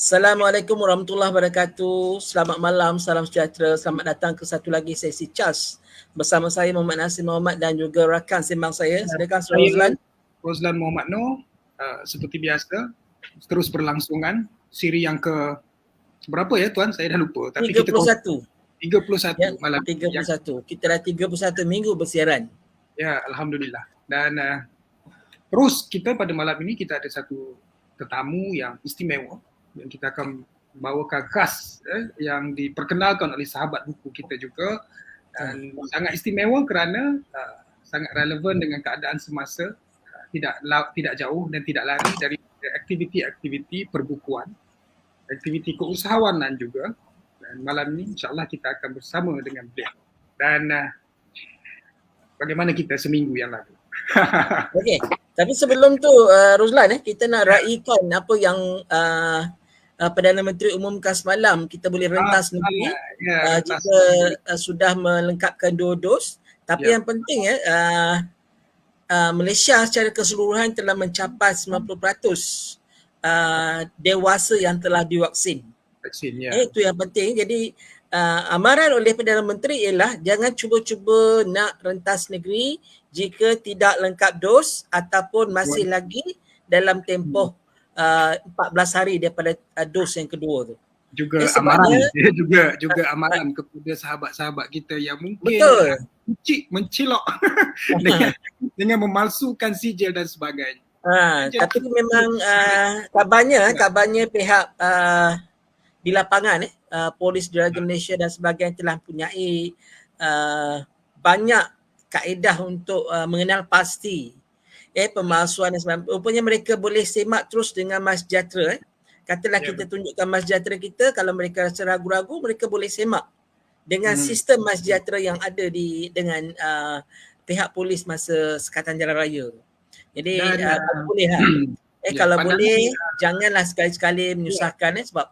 Assalamualaikum warahmatullahi wabarakatuh. Selamat malam, salam sejahtera. Selamat datang ke satu lagi sesi CHAS bersama saya Muhammad Nasir Muhammad dan juga rakan sembang saya. Silakan Saudara Rozlan. Rozlan Muhammad Noor, seperti biasa terus berlangsungan siri yang ke berapa ya tuan? Saya dah lupa. Tapi 31. 31 ya, malam. 31. Kita dah 31 minggu bersiaran. Ya, alhamdulillah. Dan terus kita pada malam ini kita ada satu tetamu yang istimewa yang kita akan bawakan khas yang diperkenalkan oleh sahabat buku kita juga dan sangat istimewa kerana sangat relevan dengan keadaan semasa, tidak jauh dan tidak lari dari aktiviti-aktiviti perbukuan, aktiviti keusahawanan juga. Dan malam ini insyaAllah kita akan bersama dengan beliau. Dan bagaimana kita seminggu yang lalu. Okey, tapi sebelum tu Rozlan kita nak raikan apa yang Perdana Menteri umumkan semalam. Kita boleh rentas negeri jika sudah melengkapkan 2 dos. Tapi yang penting Malaysia secara keseluruhan telah mencapai 90% dewasa yang telah divaksin. Itu yang penting. Jadi amaran oleh Perdana Menteri ialah jangan cuba-cuba nak rentas negeri jika tidak lengkap dos ataupun masih lagi dalam tempoh 14 hari daripada dos yang kedua tu. Juga amaran juga amaran kepada sahabat-sahabat kita yang mungkin mencilok dengan memalsukan sijil dan sebagainya. Tapi memang kabarnya pihak di lapangan Polis Diraja Malaysia dan sebagainya telah mempunyai banyak kaedah untuk mengenal pasti pemalsuan dan sebagainya. Rupanya mereka boleh semak terus dengan MySejahtera. Katalah kita tunjukkan MySejahtera kita, kalau mereka rasa ragu-ragu, mereka boleh semak dengan sistem MySejahtera yang ada dengan pihak polis masa Sekatan Jalan Raya. Jadi boleh kalau boleh janganlah sekali-sekali menyusahkan sebab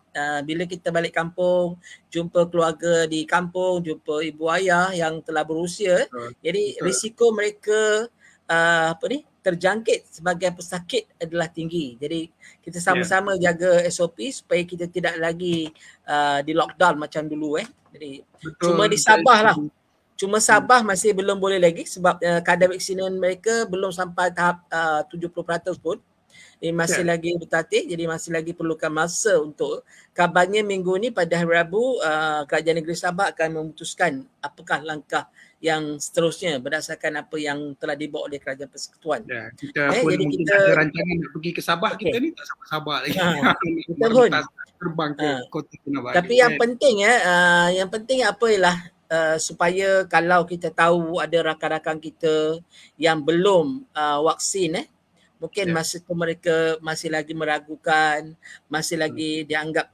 bila kita balik kampung, jumpa keluarga di kampung, jumpa ibu ayah yang telah berusia, jadi risiko mereka terjangkit sebagai pesakit adalah tinggi. Jadi kita sama-sama jaga SOP supaya kita tidak lagi di lockdown macam dulu Jadi cuma di Sabah lah. Cuma Sabah masih belum boleh lagi sebab kadar vaksinan mereka belum sampai tahap 70% pun. Ini masih lagi bertatih, jadi masih lagi perlukan masa untuk. Kabarnya minggu ni pada hari Rabu Kerajaan Negeri Sabah akan memutuskan apakah langkah yang seterusnya berdasarkan apa yang telah dibawa oleh Kerajaan Persekutuan. Kita pun jadi mungkin ada rancangan nak pergi ke Sabah, kita ni tak sabar lagi. Kita pun terbang ke Kota Kinabalu. Tapi yang penting apa ialah supaya kalau kita tahu ada rakan-rakan kita yang belum vaksin mungkin masa tu mereka masih lagi meragukan, masih lagi dianggap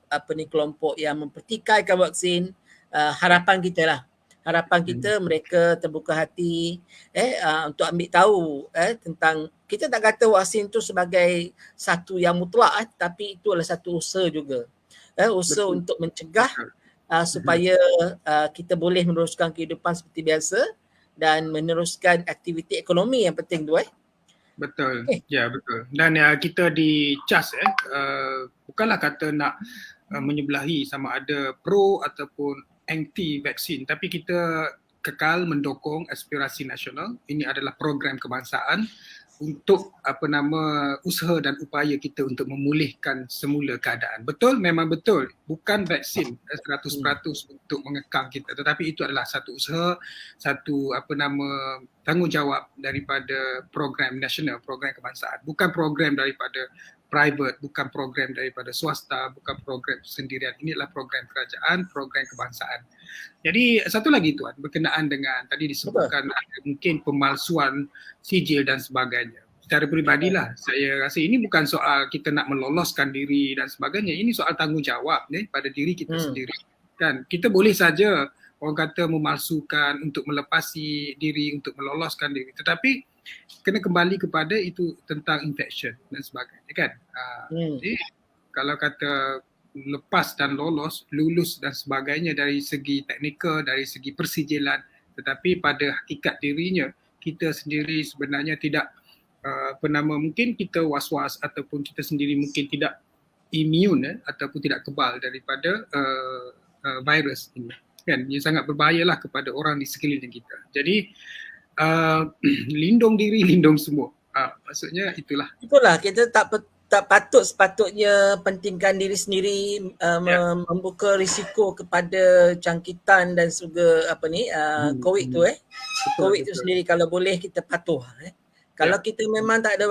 kelompok yang mempertikaikan vaksin. Harapan kita mereka terbuka hati untuk ambil tahu tentang, kita tak kata vaksin tu sebagai satu yang mutlak tapi itu adalah satu usaha juga. Usaha untuk mencegah supaya kita boleh meneruskan kehidupan seperti biasa dan meneruskan aktiviti ekonomi yang penting tu Betul. Ya, betul. Dan kita di CHAS bukanlah kata nak menyebelahi sama ada pro ataupun anti vaksin, tapi kita kekal mendukung aspirasi nasional. Ini adalah program kebangsaan untuk usaha dan upaya kita untuk memulihkan semula keadaan. Betul, memang betul. Bukan vaksin 100% untuk mengekang kita, tetapi itu adalah satu usaha, satu tanggungjawab daripada program nasional, program kebangsaan. Bukan program daripada private, bukan program daripada swasta, bukan program sendirian. Ini adalah program kerajaan, program kebangsaan. Jadi satu lagi tuan, berkenaan dengan tadi disebutkan ada mungkin pemalsuan sijil dan sebagainya. Secara peribadilah saya rasa ini bukan soal kita nak meloloskan diri dan sebagainya. Ini soal tanggungjawab pada diri kita sendiri. Kan kita boleh saja orang kata memalsukan untuk melepasi diri, untuk meloloskan diri. Tetapi kena kembali kepada itu tentang infection dan sebagainya kan. Jadi kalau kata lepas dan lulus dan sebagainya dari segi teknikal, dari segi persijilan, tetapi pada hakikat dirinya kita sendiri sebenarnya tidak mungkin kita was-was ataupun kita sendiri mungkin tidak immune ataupun tidak kebal daripada virus ini kan. Ia sangat berbahayalah kepada orang di sekeliling kita. Jadi lindung diri, lindung semua. Maksudnya itulah. Itulah kita tak patut sepatutnya pentingkan diri sendiri, membuka risiko kepada jangkitan dan juga COVID tu COVID tu sendiri. Kalau boleh kita patuh. Kalau kita memang tak ada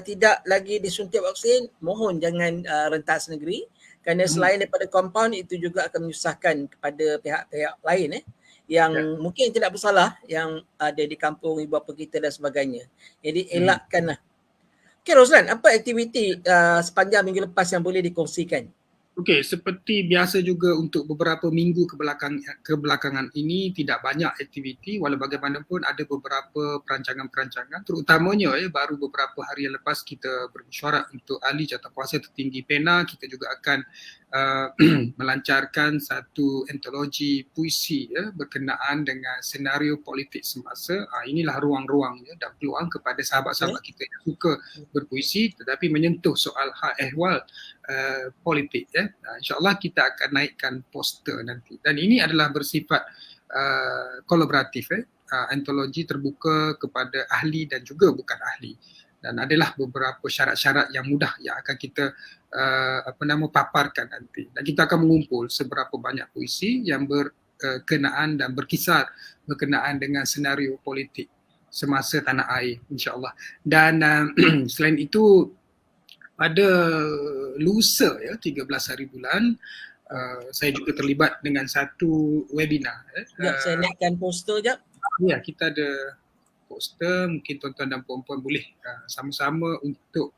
tidak lagi disuntik vaksin, mohon jangan rentas negeri, kerana selain daripada compound, itu juga akan menyusahkan kepada pihak-pihak lain yang mungkin tidak bersalah, yang ada di kampung ibu bapa kita dan sebagainya. Jadi elakkanlah. Okay, Roslan, apa aktiviti sepanjang minggu lepas yang boleh dikongsikan? Okey, seperti biasa juga untuk beberapa minggu kebelakangan ini tidak banyak aktiviti, walau bagaimanapun ada beberapa perancangan-perancangan, terutamanya baru beberapa hari yang lepas kita bermesyuarat untuk ahli jawatankuasa tertinggi PENA. Kita juga akan melancarkan satu antologi puisi berkenaan dengan senario politik semasa. Inilah ruang-ruangnya dan peluang kepada sahabat-sahabat kita yang suka berpuisi tetapi menyentuh soal hal ehwal politik. InsyaAllah kita akan naikkan poster nanti. Dan ini adalah bersifat kolaboratif. Antologi terbuka kepada ahli dan juga bukan ahli. Dan adalah beberapa syarat-syarat yang mudah yang akan kita paparkan nanti. Dan kita akan mengumpul seberapa banyak puisi yang berkenaan dan berkisar berkenaan dengan senario politik semasa tanah air, insyaAllah. Dan selain itu, pada lusa 13 hari bulan, saya juga terlibat dengan satu webinar. Saya naikkan poster jap. Ya, kita ada poster, mungkin tuan-tuan dan puan-puan boleh sama-sama untuk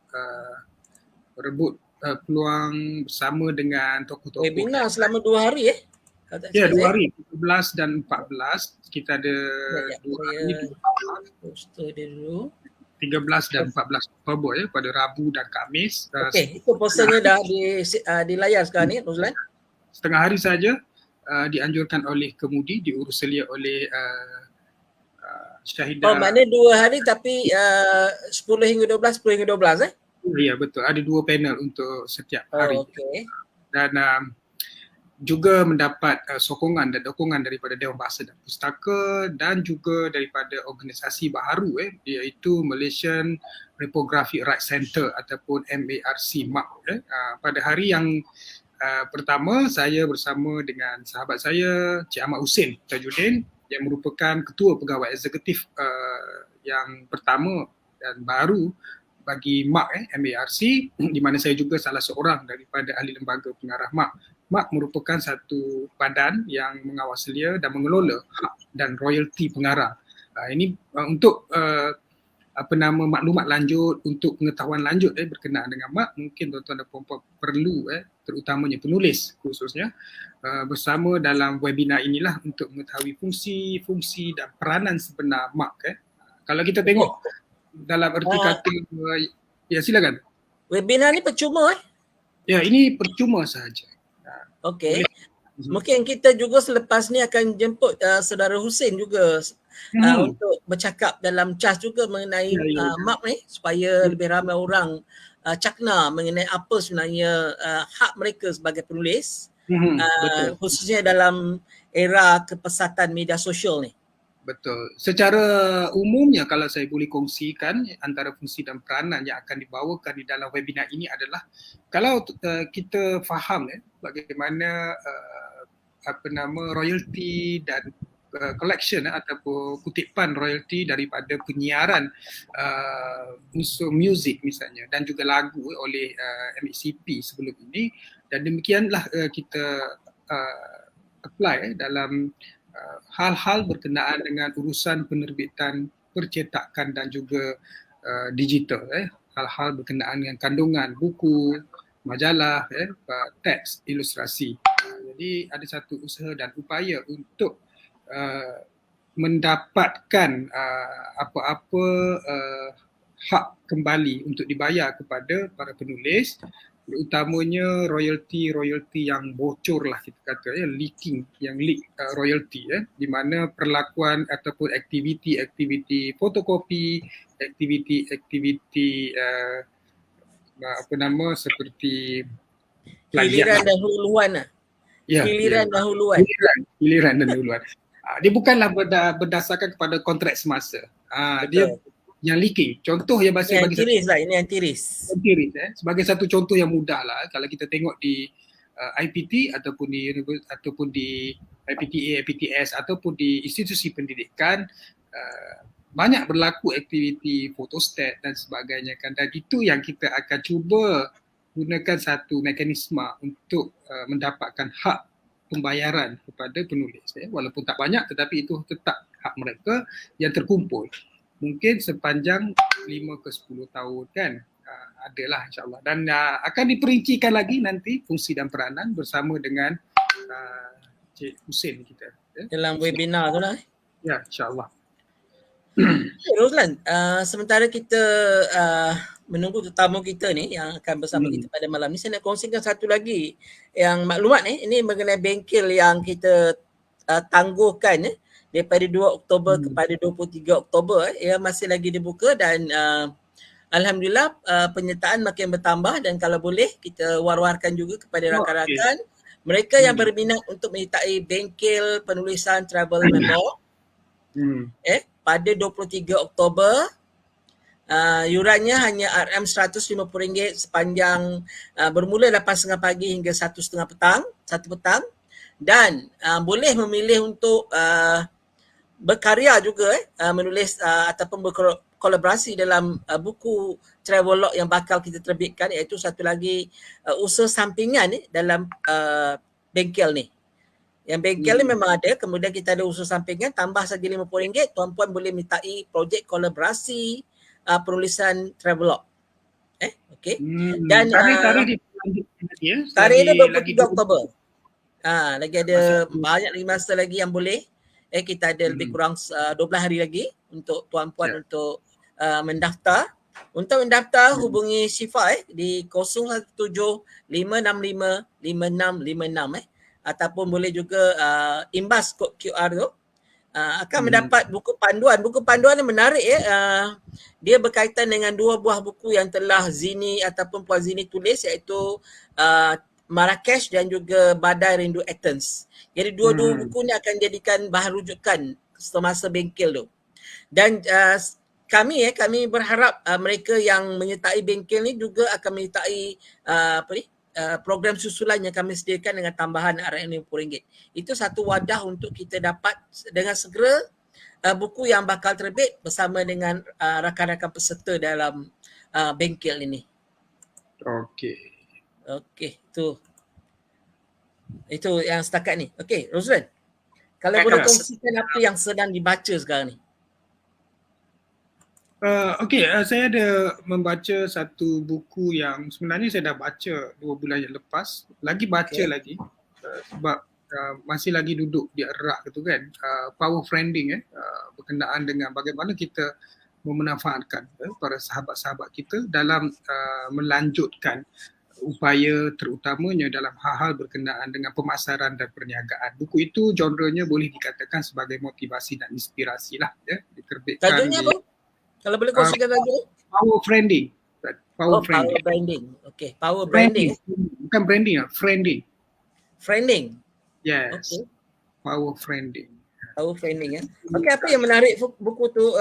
merebut peluang bersama dengan tokoh-tokoh. Webinar selama 2 hari Ya, 2 hari, 17 dan 14. Kita ada 2 hari. Poster dia dulu. 13 dan 14 Oktober pada Rabu dan Khamis. Okey, itu posternya dah di layar sekarang ni, Roslan. Setengah hari saja dianjurkan oleh kemudi, diurus selia oleh Syahidah. Maknanya 2 hari tapi 10 hingga 12, 10 hingga 12 Ya, betul. Ada 2 panel untuk setiap hari. Okey. Dan juga mendapat sokongan dan dukungan daripada Dewan Bahasa dan Pustaka dan juga daripada organisasi baharu iaitu Malaysian Reprographic Rights Centre ataupun MARC. Pada hari yang pertama, saya bersama dengan sahabat saya Cik Ahmad Hussein Tajuddin yang merupakan ketua pegawai eksekutif yang pertama dan baru bagi MARC, MARC, di mana saya juga salah seorang daripada ahli lembaga pengarah MARC. MARC merupakan satu badan yang mengawal selia dan mengelola hak dan royalti pengarah. Ini untuk maklumat lanjut, untuk pengetahuan lanjut berkenaan dengan MARC, mungkin tuan-tuan dan puan-puan perlu terutamanya penulis khususnya bersama dalam webinar inilah untuk mengetahui fungsi dan peranan sebenar MARC. Kalau kita tengok dalam erti kata, ya silakan. Webinar ni percuma Ya, ini percuma sahaja. Okey. Mungkin kita juga selepas ni akan jemput saudara Hussein juga untuk bercakap dalam CHAS juga mengenai MARC ni supaya lebih ramai orang cakna mengenai apa sebenarnya hak mereka sebagai penulis, khususnya dalam era kepesatan media sosial ni. Betul. Secara umumnya kalau saya boleh kongsikan antara fungsi dan peranan yang akan dibawakan di dalam webinar ini adalah kalau kita faham bagaimana royalty dan collection ataupun kutipan royalty daripada penyiaran unsur muzik misalnya dan juga lagu oleh MHCP sebelum ini, dan demikianlah kita apply dalam hal-hal berkenaan dengan urusan penerbitan, percetakan dan juga digital. Hal-hal berkenaan dengan kandungan buku, majalah, teks, ilustrasi. Jadi ada satu usaha dan upaya untuk mendapatkan apa-apa hak kembali untuk dibayar kepada para penulis, terutamanya royalty yang bocor lah kita kata, leaking, yang leak royalty, di mana perlakuan ataupun aktiviti fotokopi, aktiviti seperti Giliran dahuluan lah. Giliran dahuluan. Giliran dahuluan. Dia bukanlah berdasarkan kepada kontrak semasa. Dia yang leaking. Contoh yang masih bagi ini yang tiris. Sebagai satu contoh yang mudah lah, kalau kita tengok di IPT ataupun di IPTA, IPTS ataupun di institusi pendidikan, banyak berlaku aktiviti photostat dan sebagainya kan, dan itu yang kita akan cuba gunakan satu mekanisme untuk mendapatkan hak pembayaran kepada penulis, walaupun tak banyak tetapi itu tetap hak mereka yang terkumpul mungkin sepanjang 5 ke 10 tahun kan, adalah insyaAllah, dan akan diperincikan lagi nanti fungsi dan peranan bersama dengan Cik Hussein kita dalam webinar tu lah. Ya, insyaAllah. Roslan, sementara kita menunggu tetamu kita ni yang akan bersama kita pada malam ni, saya nak kongsikan satu lagi yang maklumat ini mengenai bengkel yang kita tangguhkan daripada 2 Oktober kepada 23 Oktober yang masih lagi dibuka, dan alhamdulillah penyertaan makin bertambah, dan kalau boleh kita war-warkan juga kepada rakan-rakan mereka yang berminat untuk menyertai bengkel penulisan travel memo pada 23 Oktober. Yurannya hanya RM150 sepanjang bermula 8.30 pagi hingga 1 petang, dan boleh memilih untuk berkarya juga menulis ataupun berkolaborasi dalam buku travelog yang bakal kita terbitkan, iaitu satu lagi usaha sampingan dalam bengkel ni. Yang bengkel ni memang ada, kemudian kita ada usaha sampingan, tambah saja RM50, tuan-puan boleh mintai projek kolaborasi penulisan travelog. Okey. Dan tarikh dia 23 Oktober. Lagi ada banyak lagi masa lagi yang boleh. Kita ada lebih kurang 12 hari lagi untuk tuan-puan untuk mendaftar. Untuk mendaftar hubungi Syifa di 017-565-5656 ataupun boleh juga imbas kod QR tu. Akan mendapat buku panduan. Buku panduan ni menarik dia berkaitan dengan 2 buah buku yang telah Zini ataupun Puan Zini tulis, iaitu Marrakesh dan juga Badai Rindu Athens. Jadi dua-dua buku ni akan jadikan bahan rujukan semasa bengkel tu. Dan kami berharap mereka yang menyertai bengkel ni juga akan menyertai program susulan yang kami sediakan dengan tambahan RM50. Itu satu wadah untuk kita dapat dengan segera buku yang bakal terbit bersama dengan rakan-rakan peserta dalam bengkel ini. Okey, itu yang setakat ni. Okey, Roslan, kalau boleh kongsikan apa yang sedang dibaca sekarang ni? Saya ada membaca satu buku yang sebenarnya saya dah baca 2 bulan yang lepas. Lagi baca lagi sebab masih lagi duduk di erak gitu kan. Power Friending berkenaan dengan bagaimana kita memanfaatkan para sahabat-sahabat kita dalam melanjutkan upaya terutamanya dalam hal-hal berkenaan dengan pemasaran dan perniagaan. Buku itu genrenya boleh dikatakan sebagai motivasi dan inspirasi lah, diterbitkan. Tajuknya apa? Kalau boleh kongsikan tajuk? Power Branding. Power Branding. Okay, Power Branding. Bukan branding, friending. Friending? Yes. Okay. Power Branding. Power Branding. Okay, apa yang menarik buku tu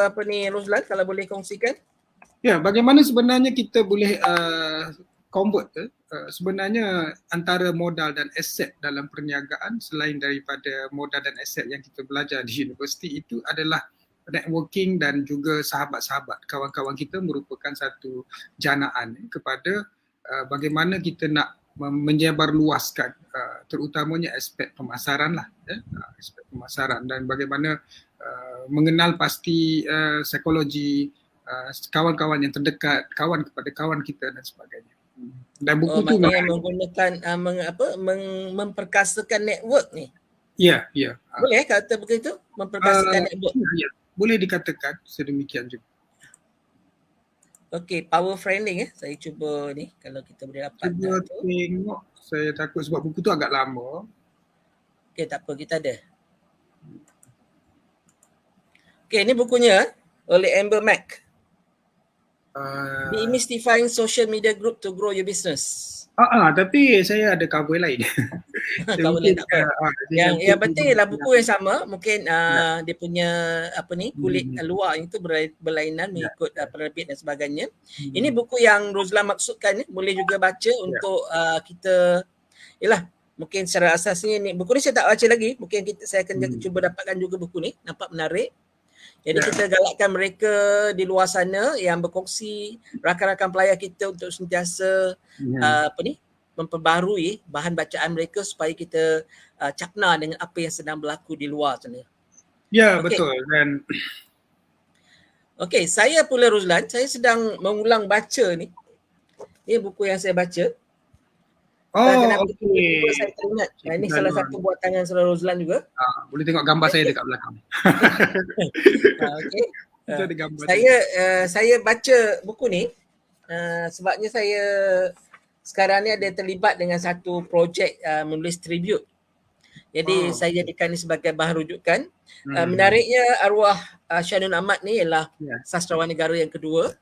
Roslan, kalau boleh kongsikan? Ya, bagaimana sebenarnya kita boleh convert sebenarnya antara modal dan aset dalam perniagaan, selain daripada modal dan aset yang kita belajar di universiti, itu adalah networking dan juga sahabat-sahabat, kawan-kawan kita merupakan satu janaan kepada bagaimana kita nak menyebarluaskan terutamanya aspek pemasaran lah, aspek pemasaran, dan bagaimana mengenal pasti psikologi kawan-kawan yang terdekat, kawan kepada kawan kita dan sebagainya. Dan buku tu menggunakan memperkasakan network ni. Ya. Boleh kata begitu, memperkasakan network. Ya. Boleh dikatakan sedemikian juga. Okey, Power Friending saya cuba ni kalau kita boleh dapat. Cuba tengok, saya takut sebab buku tu agak lama. Okey, tak apa, kita ada. Okey, ni bukunya oleh Amber Mac. Demystifying social media group to grow your business. Tapi saya ada cover lain. Saya Kau boleh mungkin tak apa. saya Yang put penting ialah buku yang sama, mungkin ya. dia punya kulit luar itu berlainan Ya. mengikut penerbit dan sebagainya. Ini buku yang Rozlan maksudkan, boleh juga baca untuk kita, mungkin secara asasnya ni, buku ni saya tak baca lagi, mungkin saya akan cuba dapatkan juga buku ni, nampak menarik. Jadi kita galakkan mereka di luar sana yang berkongsi, rakan-rakan pelayar kita untuk sentiasa memperbarui bahan bacaan mereka supaya kita cakna dengan apa yang sedang berlaku di luar sana. Ya, betul. Dan saya pula Rozlan, saya sedang mengulang baca ni. Ini buku yang saya baca. Okey. Saya teringat. Ini salah satu buat tangan Saudara Rozlan juga. Boleh tengok gambar saya dekat belakang. Saya baca buku ni sebabnya saya sekarang ni ada terlibat dengan satu projek menulis tribute. Jadi saya jadikan ni sebagai bahan rujukan. Menariknya arwah Syahnun Ahmad ni ialah sastrawan negara yang kedua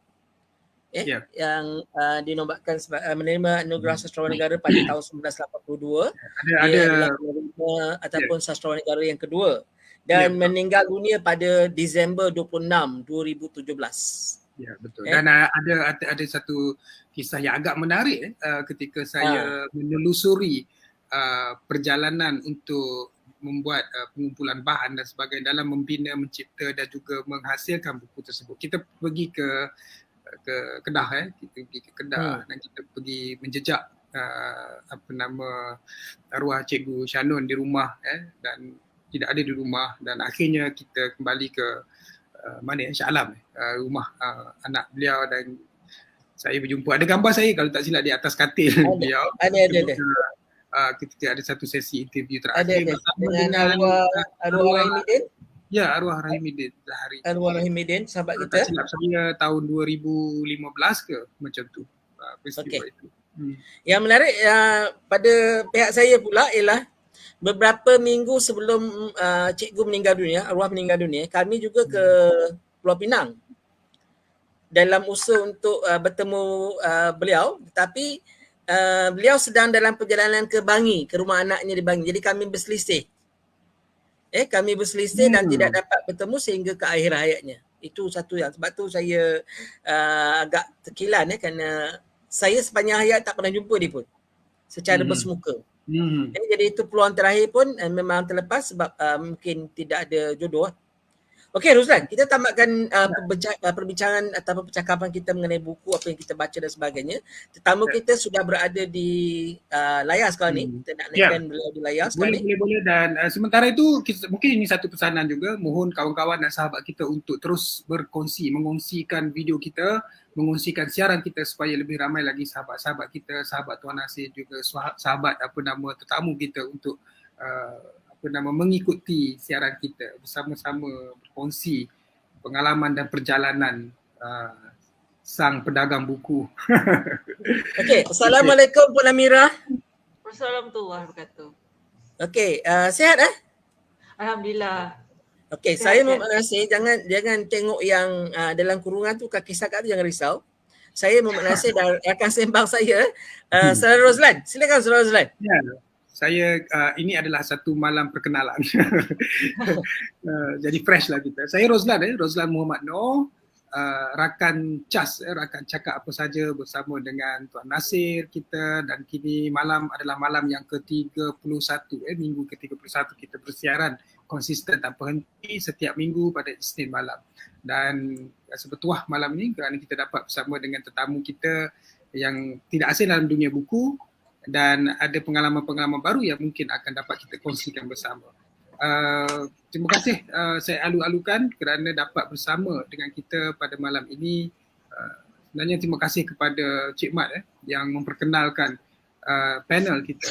yang dinobatkan menerima anugerah sastrawan negara pada tahun 1982. Dia adalah penerima ataupun sastrawan negara yang kedua dan meninggal dunia pada Disember 26, 2017. Ya, betul. Dan ada satu kisah yang agak menarik ketika saya menelusuri perjalanan untuk membuat pengumpulan bahan dan sebagainya dalam membina, mencipta dan juga menghasilkan buku tersebut. Kita pergi ke Kedah kita pergi ke Kedah dan kita pergi menjejak arwah Cikgu Syahnun di rumah dan tidak ada di rumah, dan akhirnya kita kembali ke Shah Alam, rumah anak beliau, dan saya berjumpa, ada gambar saya kalau tak silap di atas katil beliau. Ada. Ketika ada satu sesi interview terakhir bersama dengan arwah Rahimudin. Ya, arwah Rahimudin Zahari. Arwah Rahimudin, sahabat kita. Tak silap saya tahun 2015 ke macam tu peristiwa itu. Yang menarik pada pihak saya pula ialah beberapa minggu sebelum cikgu meninggal dunia, arwah meninggal dunia, kami juga ke Pulau Pinang dalam usaha untuk bertemu beliau, tetapi beliau sedang dalam perjalanan ke Bangi, ke rumah anaknya di Bangi. Jadi kami berselisih. Dan tidak dapat bertemu sehingga ke akhir hayatnya. Itu satu yang, sebab tu saya agak terkilan kerana saya sepanjang hayat tak pernah jumpa dia pun secara bersemuka. Jadi itu peluang terakhir pun memang terlepas sebab mungkin tidak ada jodoh. Okey Rozlan, kita tamatkan perbincangan atau percakapan kita mengenai buku, apa yang kita baca dan sebagainya. Tetamu kita sudah berada di layar sekarang ni. Kita nak naikkan beliau di layar sekarang ni. Boleh. Dan sementara itu mungkin ini satu pesanan juga, mohon kawan-kawan dan sahabat kita untuk terus mengongsikan video kita, mengongsikan siaran kita supaya lebih ramai lagi sahabat-sahabat kita, sahabat Tuan Nasir, juga sahabat tetamu kita untuk mengikuti siaran kita, bersama-sama berkongsi pengalaman dan perjalanan sang pedagang buku. Okey, Assalamualaikum Puan Amirah. Assalamualaikum warahmatullahi wabarakatuh. Okey, sihat Alhamdulillah. Okey, saya mohon nasihat, jangan tengok yang dalam kurungan tu kaki sakak tu, jangan risau. Saya mohon nasihat dan rakan sembang saya, Saudara Rozlan. Silakan Saudara Rozlan. Ya. Saya ini adalah satu malam perkenalan. Jadi fresh lah kita. Saya Rozlan Muhammad Noor, rakan CAS, rakan cakap apa saja bersama dengan Tuan Nasir kita, dan kini malam adalah malam yang ke-31, minggu ke-31 kita bersiaran konsisten tanpa henti setiap minggu pada Isnin malam. Dan sebetuah malam ni kerana kita dapat bersama dengan tetamu kita yang tidak asing dalam dunia buku, dan ada pengalaman-pengalaman baru yang mungkin akan dapat kita kongsikan bersama. Terima kasih saya alu-alukan kerana dapat bersama dengan kita pada malam ini. Sebenarnya terima kasih kepada Cik Mat yang memperkenalkan panel kita.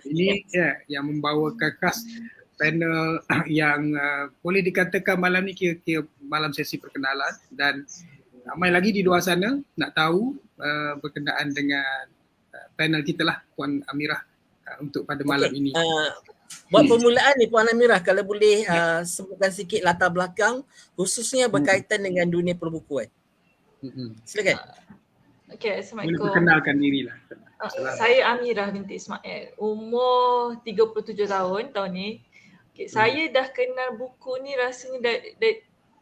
Ini yang membawakan khas panel yang boleh dikatakan malam ni kira-kira malam sesi perkenalan, dan ramai lagi di luar sana nak tahu berkenaan dengan panel kita lah, Puan Amirah, untuk pada malam ini. Buat permulaan ni Puan Amirah, kalau boleh sebutkan sikit latar belakang khususnya berkaitan dengan dunia perbukuan. Silakan. Okay, Boleh Assalamualaikum. perkenalkan dirilah. Saya Amirah binti Ismail. Umur 37 tahun tahun ni. Okay, saya dah kenal buku ni rasanya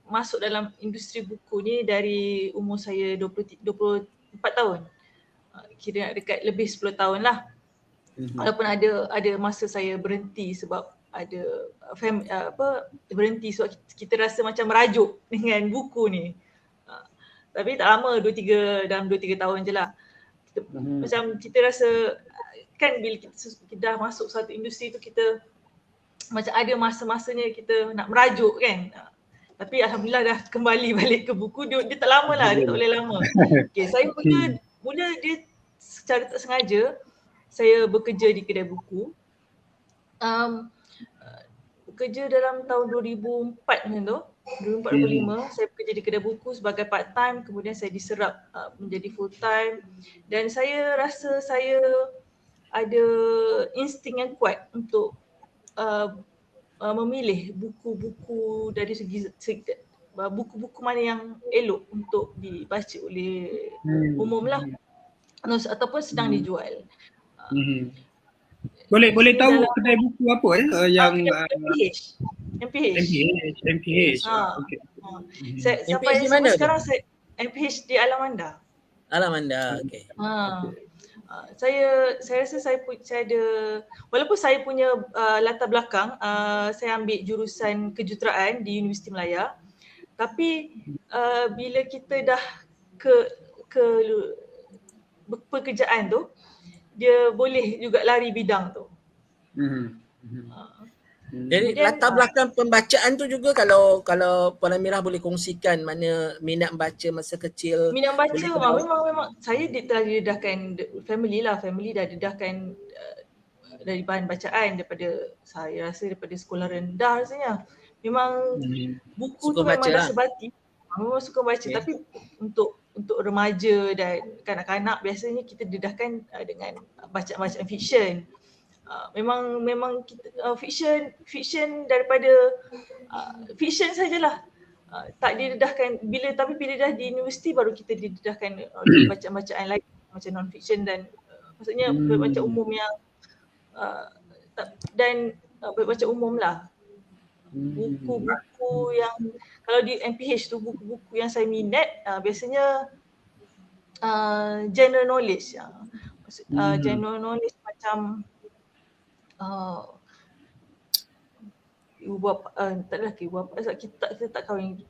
masuk dalam industri buku ni dari umur saya 24 tahun. Kira dekat lebih 10 tahun lah. Walaupun ada masa saya berhenti sebab ada berhenti sebab kita rasa macam merajuk dengan buku ni. Tapi tak lama, dalam 2-3 tahun je lah. Macam kita rasa kan bila kita dah masuk satu industri tu, kita macam ada masa-masanya kita nak merajuk kan. Tapi alhamdulillah dah kembali balik ke buku. Dia tak lama lah, dia tak boleh lama. Okay, saya mula dia secara tak sengaja saya bekerja di kedai buku. Bekerja dalam tahun 2004 macam tu. 2004-2005 saya bekerja di kedai buku sebagai part time, kemudian saya diserap menjadi full time, dan saya rasa saya ada insting yang kuat untuk memilih buku-buku dari segi buku-buku mana yang elok untuk dibaca oleh umum lah ataupun sedang dijual. Boleh tahu kedai buku apa yang MPH. Okay. Sampai sekarang saya MPH di Alamanda. Alamanda, okey. Saya rasa saya ada, walaupun saya punya latar belakang, saya ambil jurusan kejuruteraan di Universiti Melaya, tapi bila kita dah ke pekerjaan tu, dia boleh juga lari bidang tu. Jadi latar belakang pembacaan tu juga, kalau Puan Amirah boleh kongsikan mana minat baca masa kecil. Minat baca memang saya telah didedahkan, family dah didedahkan dari bahan bacaan daripada saya rasa daripada sekolah rendah rasanya. Memang buku tu memang dah sebati. Memang suka baca, tapi untuk remaja dan kanak-kanak biasanya kita didedahkan dengan bacaan fiksyen. Memang kita fiksyen daripada fiksyen sajalah. Tak didedahkan bila dah di universiti baru kita didedahkan bacaan-bacaan lain macam non fiksyen dan maksudnya baca umum yang dan baca umum lah. Buku-buku yang kalau di MPH tu, buku-buku yang saya minat biasanya general knowledge. General knowledge macam ibu bapa, taklah ibu bapa sebab kita tak kahwin.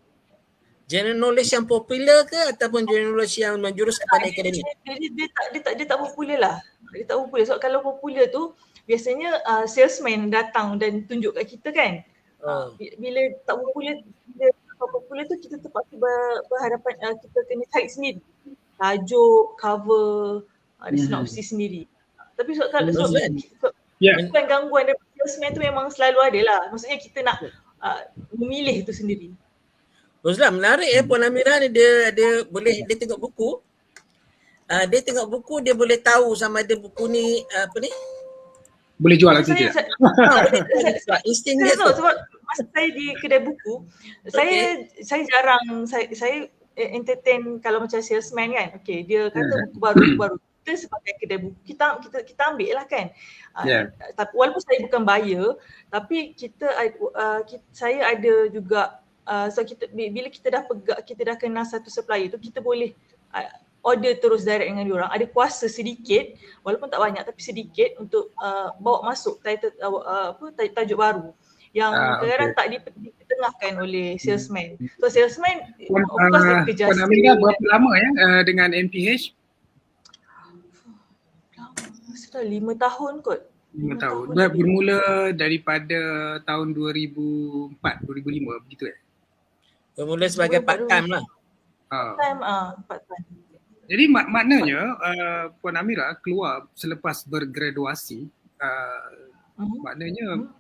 General knowledge yang popular ke ataupun general knowledge yang menjurus kepada akademik? Dia tak popular lah. Dia tak popular sebab kalau popular tu biasanya salesman datang dan tunjuk kat kita kan. Bila tak popular tu kita terpaksa berhadapan, kita kena cari sendiri tajuk, cover, sinopsis sendiri. Tapi kalau gangguan daripada salesman tu memang selalu ada lah. Maksudnya kita nak memilih tu sendiri. Roslan, menarik Puan Amirah ni, dia boleh, dia tengok buku. Dia tengok buku, dia boleh tahu sama ada buku ni boleh jual atau tidak. Insting dia tu. Sebab masa saya di kedai buku, saya jarang saya entertain kalau macam salesman kan. Okey, dia kata buku baru. Kita sebagai kedai buku, kita ambil lah kan. Tapi walaupun saya bukan buyer, tapi saya ada juga bila kita dah kenal satu supplier tu, kita boleh order terus direct dengan diorang. Ada kuasa sedikit, walaupun tak banyak tapi sedikit untuk bawa masuk tajuk baru yang kadang-kadang tak ditengahkan oleh salesman. So salesman of course dia kerja. Puan Amirah berapa lama dengan MPH? Sudah 5 tahun kot. 5 tahun. Bermula daripada tahun 2004, 2005 begitu Bermula sebagai part time lah. Part time. Jadi maknanya Puan Amirah keluar selepas bergraduasi, maknanya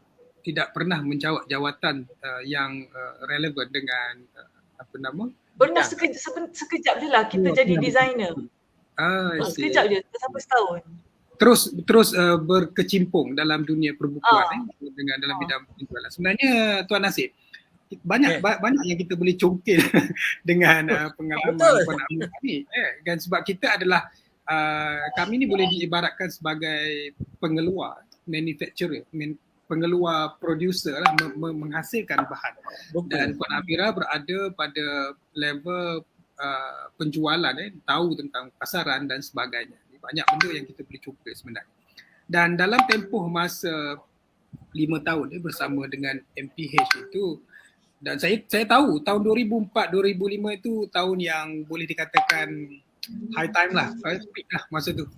tidak pernah menjawat jawatan yang relevan dengan pernah sekejap je lah kita jadi designer. Sekejap je, tak sampai setahun. Terus berkecimpung dalam dunia perbukuan dengan dalam bidang penjualan. Sebenarnya Tuan Nasib, banyak yang kita boleh congkil dengan pengalaman Betul. Puan Amira ni. Dan sebab kita adalah kami ni boleh diibaratkan sebagai pengeluar, manufacturer, pengeluar producer lah, menghasilkan bahan. Dan Puan Amira berada pada level penjualan, tahu tentang pasaran dan sebagainya. Banyak benda yang kita boleh cuba sebenarnya. Dan dalam tempoh masa 5 tahun bersama dengan MPH itu, dan saya tahu tahun 2004-2005 itu tahun yang boleh dikatakan high time lah, peak lah masa tu.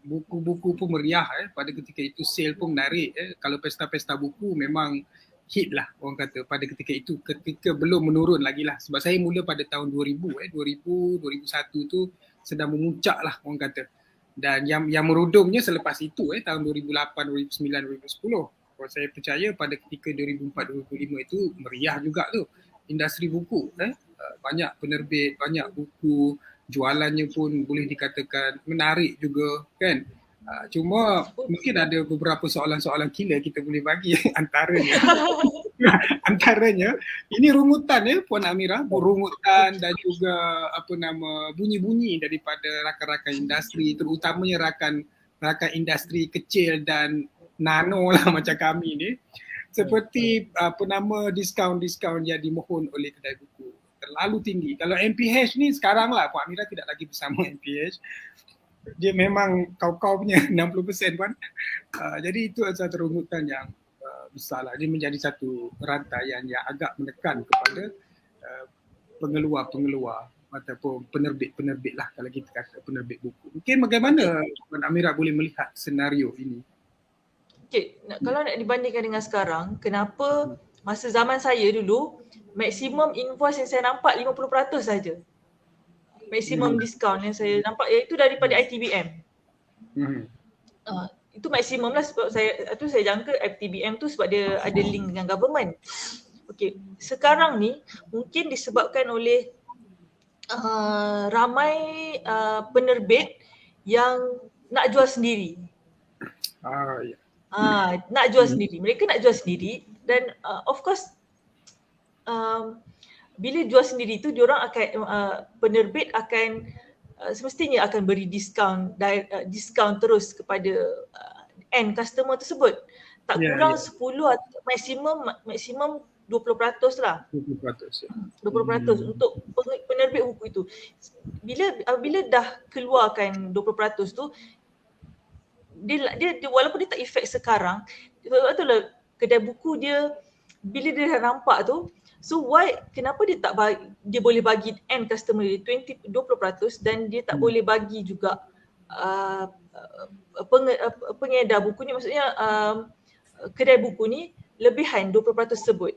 Buku-buku pun meriah pada ketika itu, sale pun menarik. Kalau pesta-pesta buku memang hit lah orang kata pada ketika itu, ketika belum menurun lagi lah. Sebab saya mula pada tahun 2000, 2001 tu sedang memuncak lah orang kata. Dan yang merudumnya selepas itu tahun 2008, 2009, 2010. Kalau saya percaya pada ketika 2004-2005 itu meriah juga tu industri buku. Banyak penerbit, banyak buku, jualannya pun boleh dikatakan menarik juga kan. Cuma mungkin ada beberapa soalan-soalan killer kita boleh bagi antaranya ini rungutan Puan Amira, rungutan dan juga bunyi-bunyi daripada rakan-rakan industri, terutamanya rakan industri kecil dan nano lah macam kami ni, seperti diskaun-diskaun yang dimohon oleh kedai buku terlalu tinggi. Kalau MPH ni sekarang lah, Puan Amira tidak lagi bersama MPH, dia memang kau punya 60% Puan. Jadi itu adalah satu rungutan yang besar lah. Dia menjadi satu rantaian yang agak menekan kepada pengeluar ataupun penerbit lah, kalau kita kata penerbit buku. Mungkin bagaimana Puan Amira boleh melihat senario ini? Okay, kalau nak dibandingkan dengan sekarang, kenapa masa zaman saya dulu maksimum invoice yang saya nampak 50% saja. Maksimum diskaun yang saya nampak iaitu daripada ITBM. Itu maksimum lah, sebab saya jangka ITBM tu sebab dia ada link dengan government. Okey, sekarang ni mungkin disebabkan oleh ramai penerbit yang nak jual sendiri. Nak jual sendiri. Mereka nak jual sendiri dan of course bila jual sendiri tu diorang akan penerbit akan semestinya akan beri diskaun terus kepada end customer tersebut. Tak kurang 10 atau maksimum 20% lah. 20% untuk penerbit buku itu. Bila dah keluarkan 20% tu, dia walaupun dia tak efek sekarang, sebab itulah kedai buku dia bila dia dah nampak tu, so kenapa dia boleh bagi end customer dia 20% dan dia tak boleh bagi juga pengedar buku ni, maksudnya kedai buku ni lebihan 20% tersebut.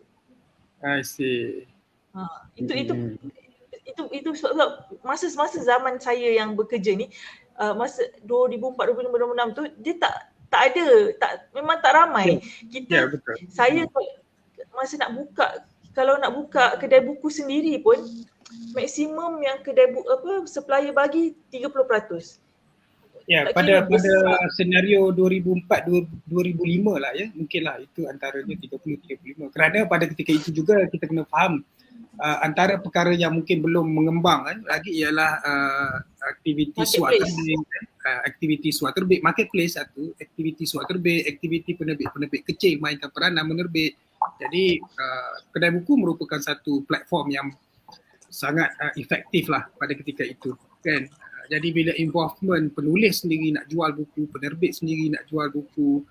I see. Itu sebab masa zaman saya yang bekerja ni, masa 2004, 2005, 2006 tu dia tak ada, memang tak ramai. Betul. Saya masa kalau nak buka kedai buku sendiri pun maksimum yang kedai buku supplier bagi 30%. Pada senario 2004-2005 lah mungkinlah itu antaranya 30-35. Kerana pada ketika itu juga kita kena faham antara perkara yang mungkin belum mengembang lagi ialah aktiviti suat terbit, marketplace satu, aktiviti suat terbit, aktiviti penerbit kecil mainkan peranan menerbit. Jadi kedai buku merupakan satu platform yang sangat efektif lah pada ketika itu kan. Jadi bila involvement penulis sendiri nak jual buku, penerbit sendiri nak jual buku,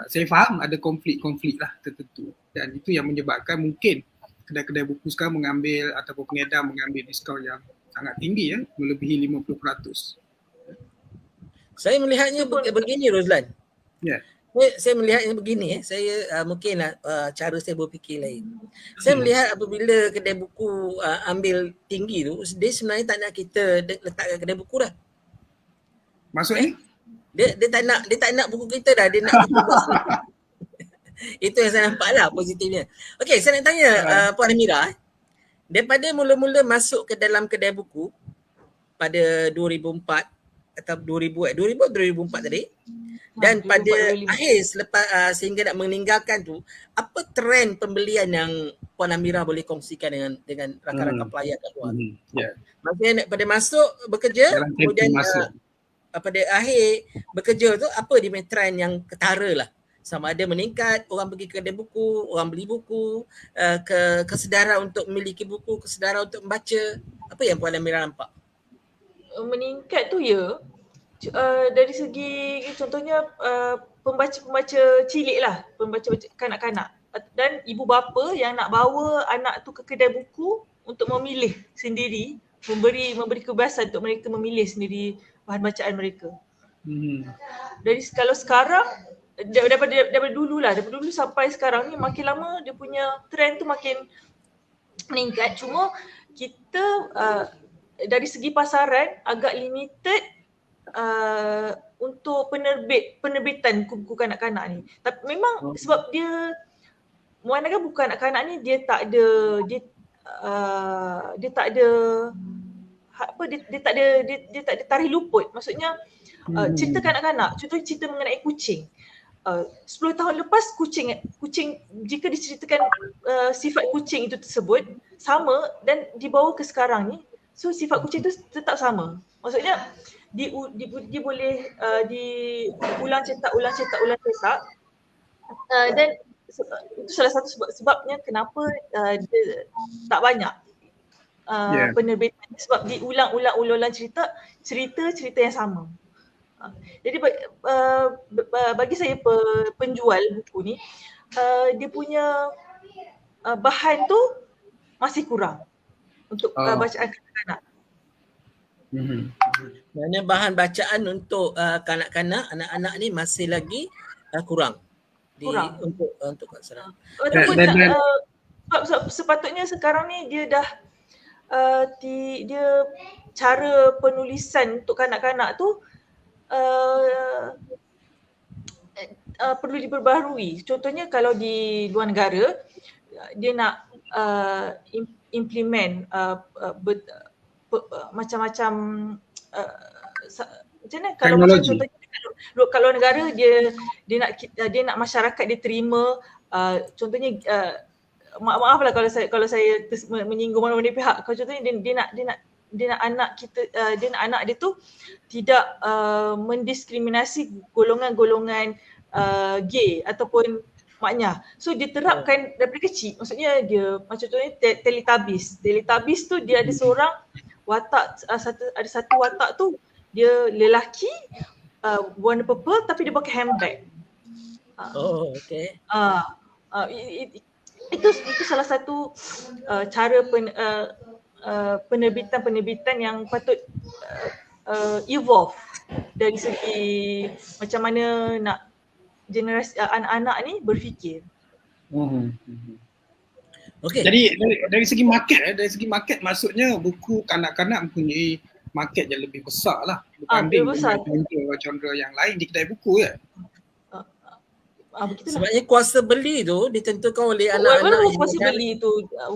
saya faham ada konflik-konflik lah tertentu, dan itu yang menyebabkan mungkin kedai-kedai buku sekarang mengambil ataupun pengedar mengambil diskaun yang sangat tinggi melebihi 50%. Saya melihatnya begini Rozlan. Saya melihatnya begini saya mungkinlah cara saya berfikir lain. Saya melihat apabila kedai buku ambil tinggi tu, dia sebenarnya tak nak kita letakkan kedai buku dah. Maksudnya? Dia tak nak buku kita dah, dia nak kita buat sendiri. Itu yang saya nampak lah positifnya. Okey, saya nak tanya Puan Amira, daripada mula-mula masuk ke dalam kedai buku pada 2004 atau 2004 tadi, Dan dulu pada 425. akhir selepas sehingga nak meninggalkan tu, apa trend pembelian yang Puan Amira boleh kongsikan dengan rakan-rakan pelayar kat luar? Ya. Maksudnya pada masuk bekerja, Dalam tempoh kemudian masuk. pada akhir bekerja tu apa di trend yang ketara lah? Sama ada meningkat, orang pergi ke kedai buku, orang beli buku, kesedaran untuk memiliki buku, kesedaran untuk membaca. Apa yang Puan Amira nampak? Meningkat tu ya, dari segi contohnya pembaca-pembaca cilik lah, pembaca kanak-kanak dan ibu bapa yang nak bawa anak tu ke kedai buku untuk memilih sendiri, memberi kebebasan untuk mereka memilih sendiri bahan bacaan mereka. Dari kalau sekarang daripada dulu sampai sekarang ni makin lama dia punya trend tu makin meningkat. Cuma kita dari segi pasaran agak limited untuk penerbitan buku kanak-kanak ni. Tapi memang sebab dia Muannaga buku kanak-kanak ni dia tak ada tarikh luput. Maksudnya cerita kanak-kanak, contohnya cerita mengenai kucing. 10 tahun lepas kucing jika diceritakan sifat kucing itu tersebut sama dan dibawa ke sekarang ni, so sifat kucing itu tetap sama. Maksudnya dia boleh diulang cetak dan itu salah satu sebabnya kenapa dia tak banyak penerbitan, sebab diulang-ulang cerita yang sama. Jadi bagi saya penjual buku ni dia punya bahan tu masih kurang untuk bacaan kanak-kanak. Maksudnya bahan bacaan untuk kanak-kanak, anak-anak ni masih lagi kurang. Untuk kanak-kanak. Sebab sepatutnya sekarang ni dia dah dia cara penulisan untuk kanak-kanak tu perlu diperbaharui. Contohnya kalau di luar negara dia nak implement macam-macam macam mana kalau macam contohnya kalau negara dia nak masyarakat dia terima contohnya maaflah kalau saya menyinggung mana-mana pihak. Kalau contohnya dia nak anak dia tu tidak mendiskriminasi golongan-golongan gay ataupun maknya. So dia terapkan daripada kecil. Maksudnya dia macam contohnya Teletubbies. Teletubbies tu dia ada seorang watak, ada satu watak tu dia lelaki warna purple tapi dia pakai handbag. Okay. Itu salah satu cara penerbitan yang patut evolve dari segi macam mana nak generasi anak-anak ni berfikir. Okay. Jadi dari segi market maksudnya buku kanak-kanak mempunyai market yang lebih besar lah berbanding dengan genre yang lain di kedai buku ya. Sebabnya kuasa beli tu ditentukan oleh anak-anak. Walaupun kuasa beli tu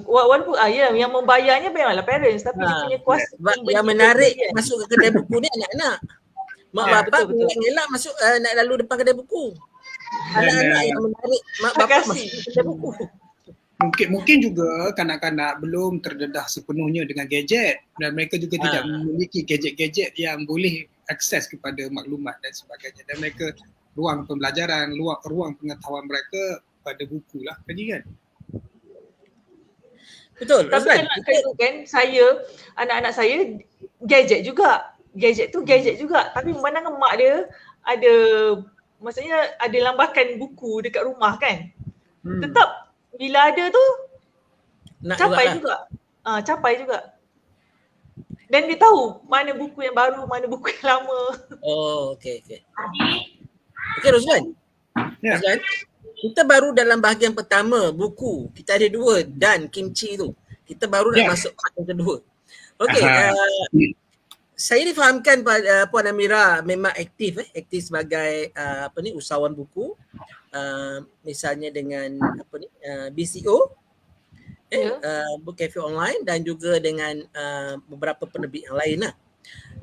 walaupun yang membayarnya memanglah parents tapi dia punya kuasa yang menarik masuk ke kedai buku ni anak-anak. Mak bapak ngelak masuk nak lalu depan kedai buku. Anak-anak yang menarik mak bapak masuk ke kedai buku. Mungkin juga kanak-kanak belum terdedah sepenuhnya dengan gadget dan mereka juga tidak memiliki gadget-gadget yang boleh akses kepada maklumat dan sebagainya, dan mereka ruang pembelajaran, ruang pengetahuan mereka pada buku lah tadi kan. Betul. Tapi kan saya, anak-anak saya gadget juga. Gadget juga. Tapi memandangkan mak dia ada, maksudnya ada lambakan buku dekat rumah kan. Tetap bila ada tu nak capai juga. Dan dia tahu mana buku yang baru, mana buku yang lama. Okay, Roslan. Ya. Roslan, kita baru dalam bahagian pertama buku. Kita ada 2 dan kimchi tu. Kita baru nak masuk part yang kedua. Okey, saya difahamkan Puan Amira memang aktif sebagai usahawan buku. Misalnya dengan BCO, Book Cafe Online dan juga dengan beberapa penerbit yang lain lah.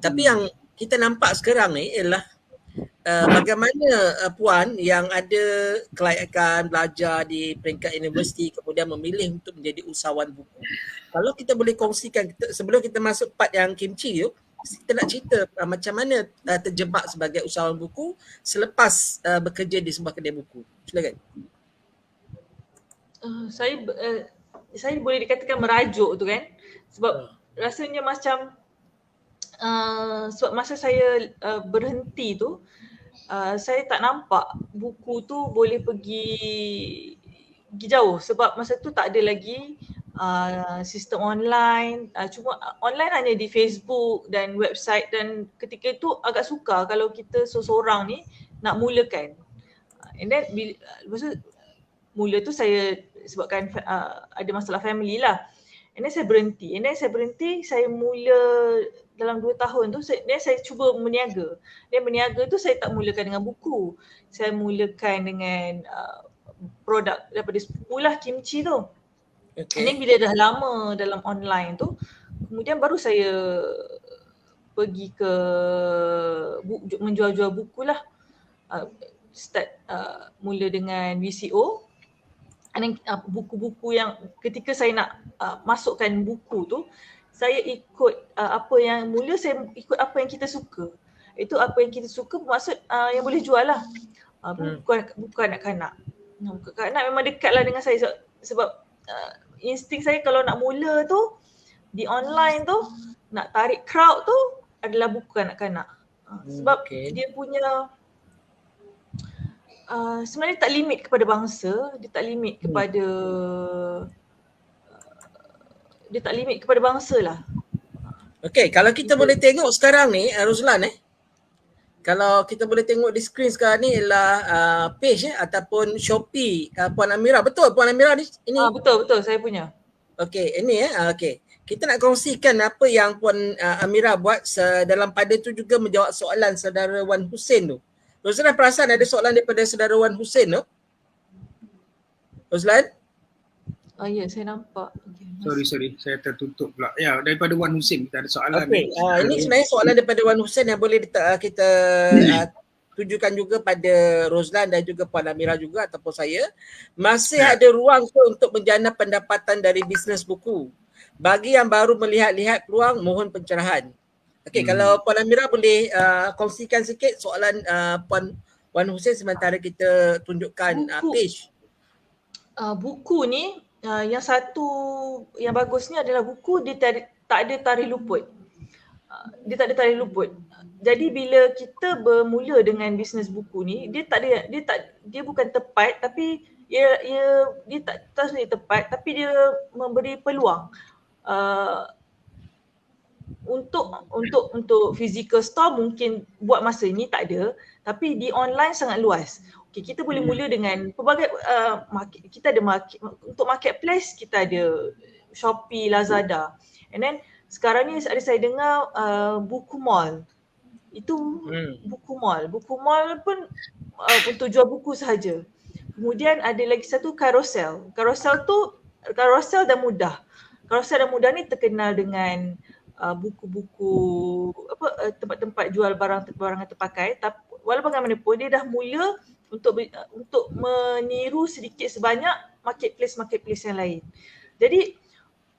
Tapi yang kita nampak sekarang ni ialah bagaimana Puan yang ada kelayakan belajar di peringkat universiti kemudian memilih untuk menjadi usahawan buku. Kalau kita boleh kongsikan, sebelum kita masuk part yang kimchi tu, kita nak cerita macam mana terjebak sebagai usahawan buku selepas bekerja di sebuah kedai buku. Silakan. Saya boleh dikatakan merajuk tu kan, sebab rasanya macam sebab masa saya berhenti tu, saya tak nampak buku tu boleh pergi jauh, sebab masa tu tak ada lagi sistem online, cuma online hanya di Facebook dan website, dan ketika itu agak sukar kalau kita seorang ni nak mulakan. And then lepas tu mula tu saya sebabkan ada masalah family lah. And then saya berhenti. Saya mula dalam 2 tahun tu, saya cuba meniaga. Dan meniaga tu saya tak mulakan dengan buku. Saya mulakan dengan produk daripada sepupu lah, kimchi tu. Okay. And then bila dah lama dalam online tu, kemudian baru saya pergi ke menjual-jual buku lah. Start mula dengan VCO. And then buku-buku yang ketika saya nak masukkan buku tu, saya ikut apa yang mula saya ikut apa yang kita suka. Itu apa yang kita suka bermaksud yang boleh jual lah. Buku kanak-kanak. Buku kanak memang dekat lah dengan saya sebab insting saya kalau nak mula tu di online tu, nak tarik crowd tu adalah buku kanak-kanak. Sebab dia punya sebenarnya tak limit kepada bangsa, dia tak limit kepada bangsa lah. Okey, kalau kita boleh tengok sekarang ni Rozlan kalau kita boleh tengok di skrin sekarang ni ialah page ataupun Shopee Puan Amira. Betul Puan Amira ni? Ini betul saya punya. Okey, ini okey. Kita nak kongsikan apa yang Puan Amira buat dalam pada tu juga menjawab soalan saudara Wan Hussein tu. Rozlan perasan ada soalan daripada saudara Wan Hussein tu? Rozlan? Ya, saya nampak. Sorry, saya tertutup pula. Ya, daripada Wan Hussein kita ada soalan. Okey, ini sebenarnya soalan daripada Wan Hussein yang boleh kita tujukan juga pada Rozlan dan juga Puan Amira juga ataupun saya. Masih ada ruang untuk menjana pendapatan dari bisnes buku. Bagi yang baru melihat-lihat peluang, mohon pencerahan. Okey, kalau Puan Amira boleh kongsikan sikit soalan Puan Wan Hussein sementara kita tunjukkan page. Buku ni yang satu yang bagusnya adalah buku dia tak ada tarikh luput. Dia tak ada tarikh luput. Jadi bila kita bermula dengan bisnes buku ni, dia bukan tepat, tapi dia tak sebenarnya tepat, tapi dia memberi peluang. Untuk physical store mungkin buat masa ni tak ada, tapi di online sangat luas. Okay, kita boleh mula dengan pelbagai market. Kita ada untuk marketplace, kita ada Shopee, Lazada. And then sekarang ni ada saya dengar buku mall. Itu buku mall. Buku mall pun untuk jual buku sahaja. Kemudian ada lagi satu Carousel. Carousel dan Mudah. Carousel dan Mudah ni terkenal dengan buku-buku tempat-tempat jual barang terpakai. Tapi walaupun bagaimanapun dia dah mula untuk meniru sedikit sebanyak marketplace yang lain. Jadi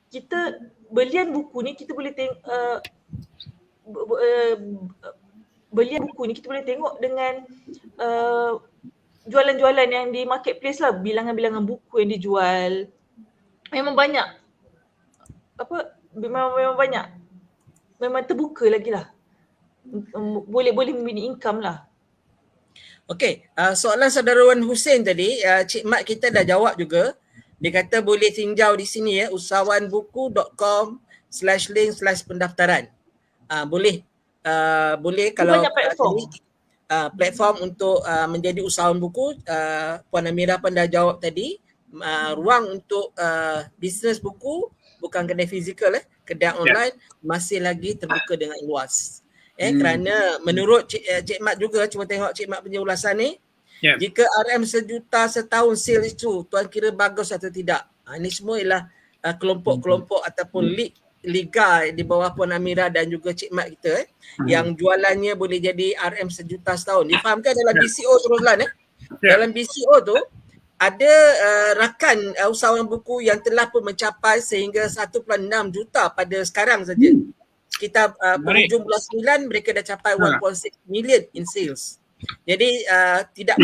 kita belian buku ni kita boleh belian buku ni kita boleh tengok dengan jualan-jualan yang di marketplace lah, bilangan-bilangan buku yang dijual. Memang banyak. Memang banyak. Memang terbuka lagi lah. Boleh membina income lah. Okey, soalan saudara Wan Hussein tadi, Cik Mat kita dah jawab juga. Dia kata boleh tinjau di sini usahawanbuku.com/link/pendaftaran. Boleh kalau banyak platform. Platform untuk menjadi usahawan buku, Puan Amira pun dah jawab tadi. Ruang untuk bisnes buku, bukan kedai fizikal kedai online masih lagi terbuka dengan luas. Kerana menurut Cik Mat juga, cuma tengok Cik Mat punya ulasan ni, jika RM 1 juta setahun sales itu, tuan kira bagus atau tidak? Ini semua ialah kelompok-kelompok ataupun league liga di bawah Puan Amira dan juga Cik Mat kita yang jualannya boleh jadi RM sejuta setahun. Difahamkan dalam BCO tu Roslan Dalam BCO tu ada rakan usahawan buku yang telah pun mencapai sehingga 1.6 juta pada sekarang saja. Sekitar penghujung bulan 9 mereka dah capai 1.6 million in sales. Jadi tidak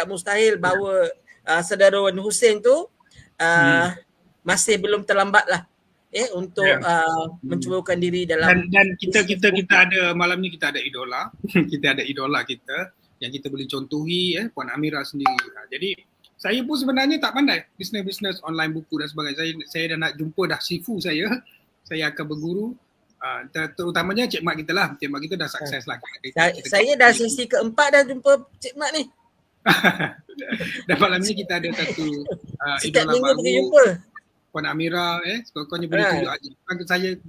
mustahil bahawa saudara Wan Hussein tu masih belum terlambat lah untuk mencubakan diri dalam dan kita ada malam ni kita ada idola kita ada idola kita yang kita boleh contohi Puan Amira sendiri. Jadi saya pun sebenarnya tak pandai bisnes online buku dan sebagainya. Saya dah nak jumpa dah sifu saya akan berguru, terutamanya Cik Mat kita lah. Cik Mat kita dah sukses lah. Saya dah sesi keempat dah jumpa Cik Mat ni. Dan malam ni kita ada satu setiap idola minggu baru, pergi jumpa Puan Amira. Sekurang-kurangnya boleh tunjuk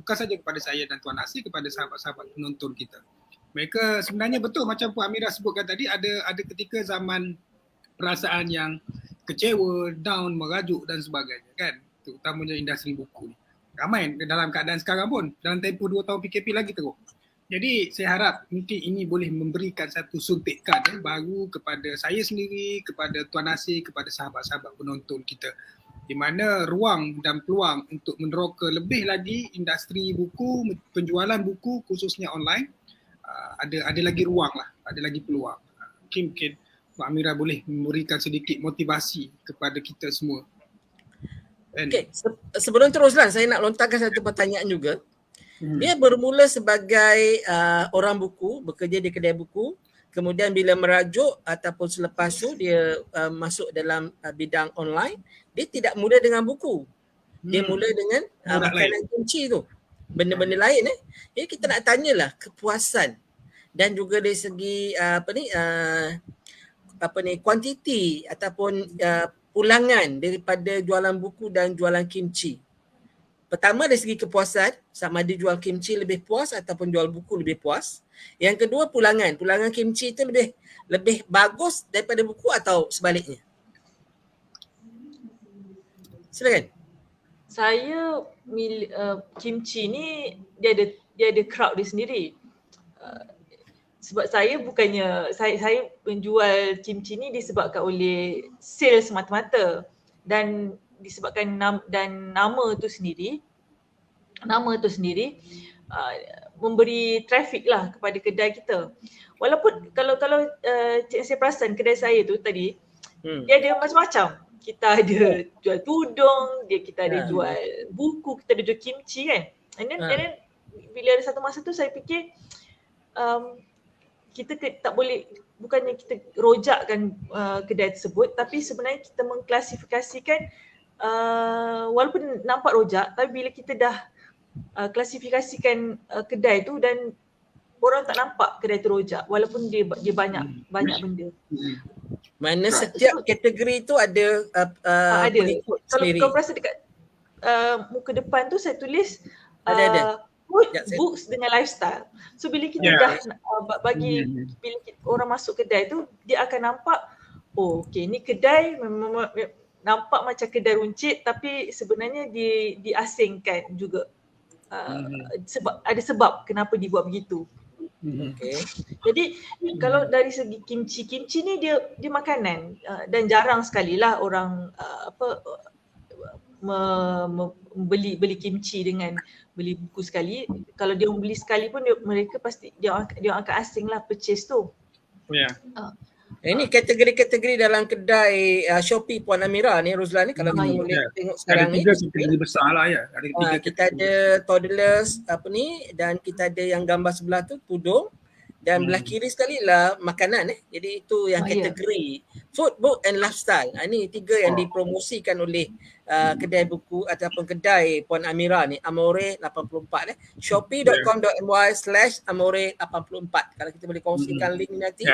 bukan saja kepada saya dan Tuan Asri, kepada sahabat-sahabat penonton kita. Mereka sebenarnya betul macam Puan Amira sebutkan tadi, ada ketika zaman perasaan yang kecewa, down, merajuk dan sebagainya kan, terutamanya industri buku ni. Ramai dalam keadaan sekarang pun, dalam tempoh 2 tahun PKP lagi teruk. Jadi saya harap mungkin ini boleh memberikan satu suntikan baru kepada saya sendiri, kepada Tuan Asri, kepada sahabat-sahabat penonton kita, di mana ruang dan peluang untuk meneroka lebih lagi industri buku, penjualan buku khususnya online, ada lagi ruang lah, ada lagi peluang. Mungkin Mbak Amira boleh memberikan sedikit motivasi kepada kita semua. Okay. Sebelum teruslah, saya nak lontarkan satu pertanyaan juga. Dia bermula sebagai orang buku, bekerja di kedai buku, kemudian bila merajuk ataupun selepas tu dia masuk dalam bidang online, dia tidak mula dengan buku. Dia mula dengan makanan kunci tu, benda-benda lain. Jadi kita nak tanyalah kepuasan dan juga dari segi kuantiti ataupun pulangan daripada jualan buku dan jualan kimchi. Pertama dari segi kepuasan, sama ada jual kimchi lebih puas ataupun jual buku lebih puas. Yang kedua pulangan kimchi itu lebih bagus daripada buku atau sebaliknya? Silakan. Saya kimchi ni dia ada crowd dia sendiri. Sebab saya bukannya saya menjual kimchi ni disebabkan oleh sales semata-mata dan disebabkan nama tu sendiri memberi traffic lah kepada kedai kita. Walaupun kalau saya perasan kedai saya tu tadi dia ada macam-macam. Kita ada jual tudung, kita ada jual buku, kita ada jual kimchi kan. And then bila ada satu masa tu saya fikir kita tak boleh, bukannya kita rojakkan kedai tersebut, tapi sebenarnya kita mengklasifikasikan walaupun nampak rojak, tapi bila kita dah klasifikasikan kedai tu dan orang tak nampak kedai tu rojak walaupun dia banyak benda. Mana setiap kategori tu ada pengikut sendiri. Kalau perasan dekat muka depan tu saya tulis ada. Books dengan lifestyle. So bila kita dah bila orang masuk kedai tu, dia akan nampak okey ni kedai memang nampak macam kedai runcit tapi sebenarnya diasingkan juga. Sebab kenapa dibuat begitu. Okay. Jadi kalau dari segi kimchi ni dia makanan dan jarang sekali lah orang beli kimchi dengan beli buku sekali. Kalau dia beli sekali pun mereka pasti dia akan asing lah purchase tu. Ini kategori-kategori dalam kedai Shopee Puan Amira ni Roslan ni, kalau kita boleh tengok sekarang ni. Ada 3 kategori besar lah ya. Kita ada toddlers dan kita ada yang gambar sebelah tu tudung dan belah kiri sekali lah makanan Jadi itu yang kategori food, book and lifestyle. Ini 3 yang dipromosikan oleh kedai buku ataupun kedai Puan Amira ni, Amore 84 shopee.com.my/amore84. Kalau kita boleh kongsikan link nanti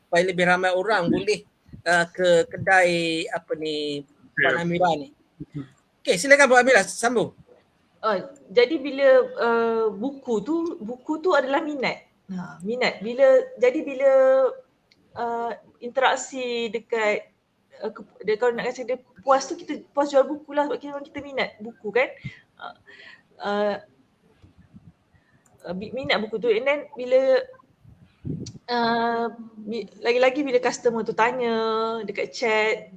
supaya lebih ramai orang boleh ke kedai Puan Amira ni. Okey, silakan Puan Amira sambung. Jadi bila buku tu adalah minat. Bila interaksi dekat kalau nak kata dia puas tu, kita puas jual buku lah sebab kita minat buku kan. minat buku tu, and then bila lagi-lagi bila customer tu tanya dekat chat,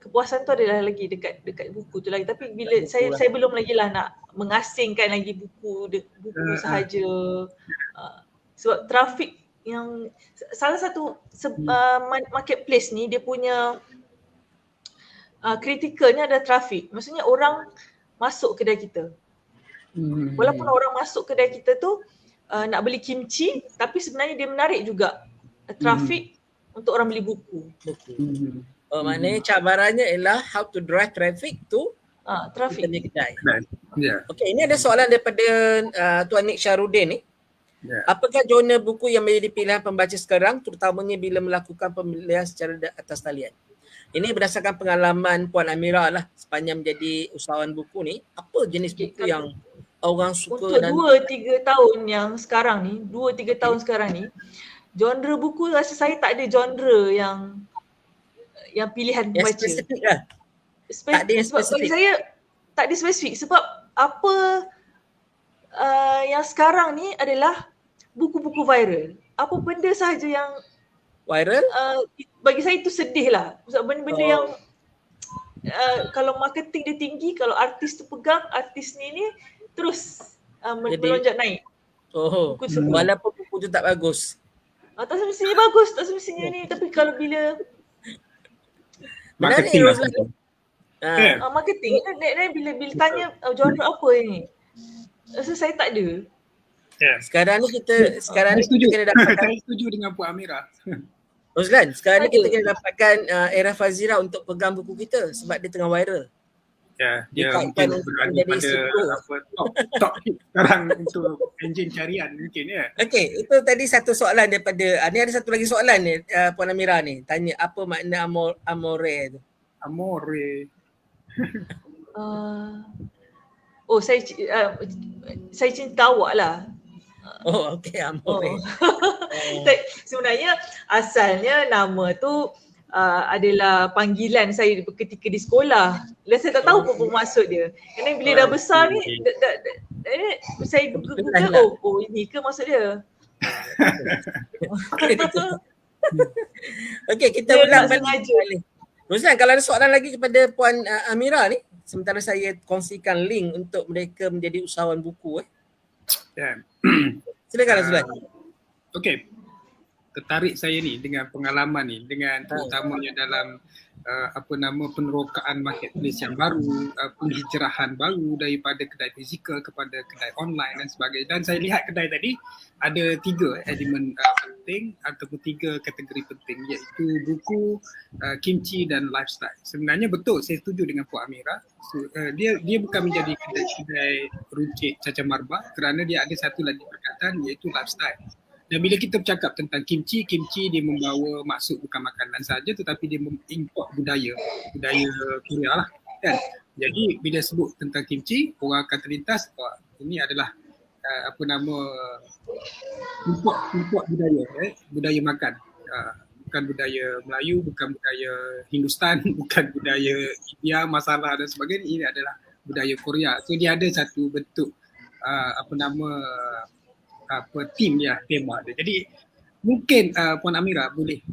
kepuasan tu adalah lagi dekat buku tu lagi. Tapi bila saya belum lagi lah nak mengasingkan lagi buku sahaja. Sebab trafik yang salah satu marketplace ni dia punya kritikalnya adalah trafik. Maksudnya orang masuk kedai kita. Walaupun orang masuk kedai kita tu nak beli kimchi, tapi sebenarnya dia menarik juga trafik untuk orang beli buku. Maknanya cabarannya ialah how to drive traffic to trafik kedai. Yeah. Okey, ini ada soalan daripada Tuan Nik Syarudin ni. Yeah. Apakah genre buku yang menjadi pilihan pembaca sekarang, terutamanya bila melakukan pembelian secara atas talian? Ini berdasarkan pengalaman Puan Amira lah sepanjang menjadi usahawan buku ni. Apa jenis buku yang orang suka? Untuk 2-3 tahun yang sekarang ni, 2-3 tahun sekarang ni, genre buku rasa saya tak ada genre yang pilihan pembaca. Spesifik lah. Tak ada yang spesifik. Bagi saya tak ada spesifik sebab apa yang sekarang ni adalah buku-buku viral. Apa benda sahaja yang viral? Bagi saya itu sedih lah. Sebab benda-benda yang kalau marketing dia tinggi, kalau artis tu pegang, artis ni terus melonjak naik. Walaupun buku tu tak bagus. Tak semestinya bagus, tak semestinya ni. Tapi kalau bila marketing marketing bila tanya genre apa ni, rasa saya tak ada. Sekarang ni kita kena dapatkan. Saya setuju dengan Puan Amira. Roslan, sekarang ni kita kena dapatkan Era Fazira untuk pegang buku kita sebab dia tengah viral. Ya, dia mungkin berada pada top hit sekarang untuk enjin carian mungkin ya. Okey, itu tadi satu soalan daripada ni, ada satu lagi soalan ni Puan Amira ni, tanya apa makna amore tu? Amore. Saya cinta awak lah. Okey, amore. Sebenarnya asalnya nama tu adalah panggilan saya ketika di sekolah. Saya tak tahu apa maksud dia. Kerana bila dah besar ni, saya Google, ini ke maksud dia. Okey, kita ulang balik. Roslan, kalau ada soalan lagi kepada Puan Amira ni, sementara saya kongsikan link untuk mereka menjadi usahawan buku. Silakan Roslan. Okey. Tertarik saya ni dengan pengalaman ni, dengan terutamanya dalam penerokaan marketplace yang baru, penghijrahan baru daripada kedai fizikal kepada kedai online dan sebagainya. Dan saya lihat kedai tadi ada 3 elemen penting ataupun 3 kategori penting, iaitu buku, kimchi dan lifestyle. Sebenarnya betul, saya setuju dengan Puan Amira. Dia bukan menjadi kedai runcit caca marba kerana dia ada satu lagi perkataan iaitu lifestyle. Dan bila kita bercakap tentang kimchi dia membawa maksud bukan makanan saja tetapi dia mengimport budaya Korea lah kan. Jadi bila sebut tentang kimchi, orang akan terlintas ini adalah import budaya makan. Bukan budaya Melayu, bukan budaya Hindustan, bukan budaya India, masalah dan sebagainya. Ini adalah budaya Korea. So dia ada satu bentuk tema dia. Jadi mungkin Puan Amira boleh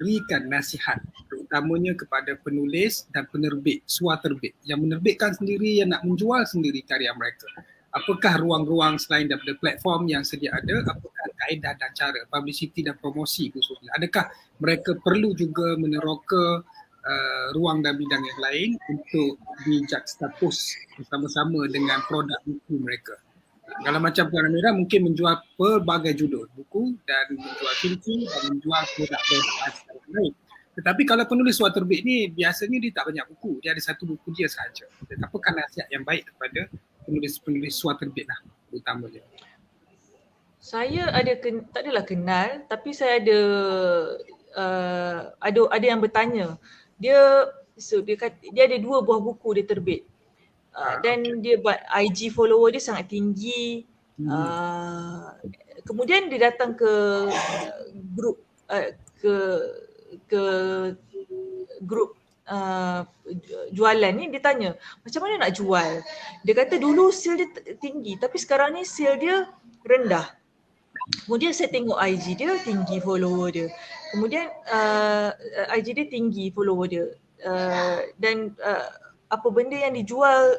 berikan nasihat terutamanya kepada penulis dan penerbit, suaterbit yang menerbitkan sendiri, yang nak menjual sendiri karya mereka. Apakah ruang-ruang selain daripada platform yang sedia ada, apakah kaedah dan cara publicity dan promosi khususnya? Adakah mereka perlu juga meneroka ruang dan bidang yang lain untuk dijuxtapose bersama-sama dengan produk buku mereka? Kalau macam Puan Amira mungkin menjual pelbagai judul buku dan menjual kimchi dan menjual produk secara lain. Tetapi kalau penulis suaterbit ni biasanya dia tak banyak buku, dia ada satu buku dia sahaja. Apakah nasihat yang baik kepada penulis suaterbit lah terutamanya? Saya tak adalah kenal, tapi saya ada yang bertanya. Dia ada 2 buah buku dia terbit. Dan dia buat IG follower dia sangat tinggi. Kemudian dia datang ke grup jualan ni, dia tanya macam mana nak jual. Dia kata dulu sale dia tinggi tapi sekarang ni sale dia rendah. Kemudian saya tengok IG dia tinggi follower dia. Kemudian IG dia tinggi follower dia. Dan apa benda yang dijual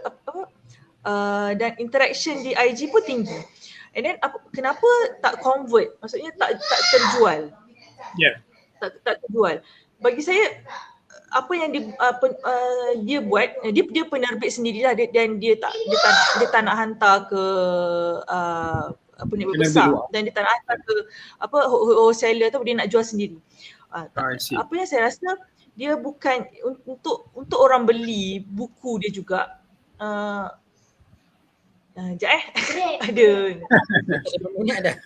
dan interaction di IG pun tinggi. And then kenapa tak convert? Maksudnya tak terjual. Yeah. Tak terjual. Bagi saya apa yang dia buat, dia penerbit sendirilah dan dia tak nak hantar ke penerbit besar dan dia tak nak hantar ke wholesaler tu, dia nak jual sendiri. Apa yang saya rasa dia bukan untuk orang beli buku dia juga. Sekejap ada. Banyak dah.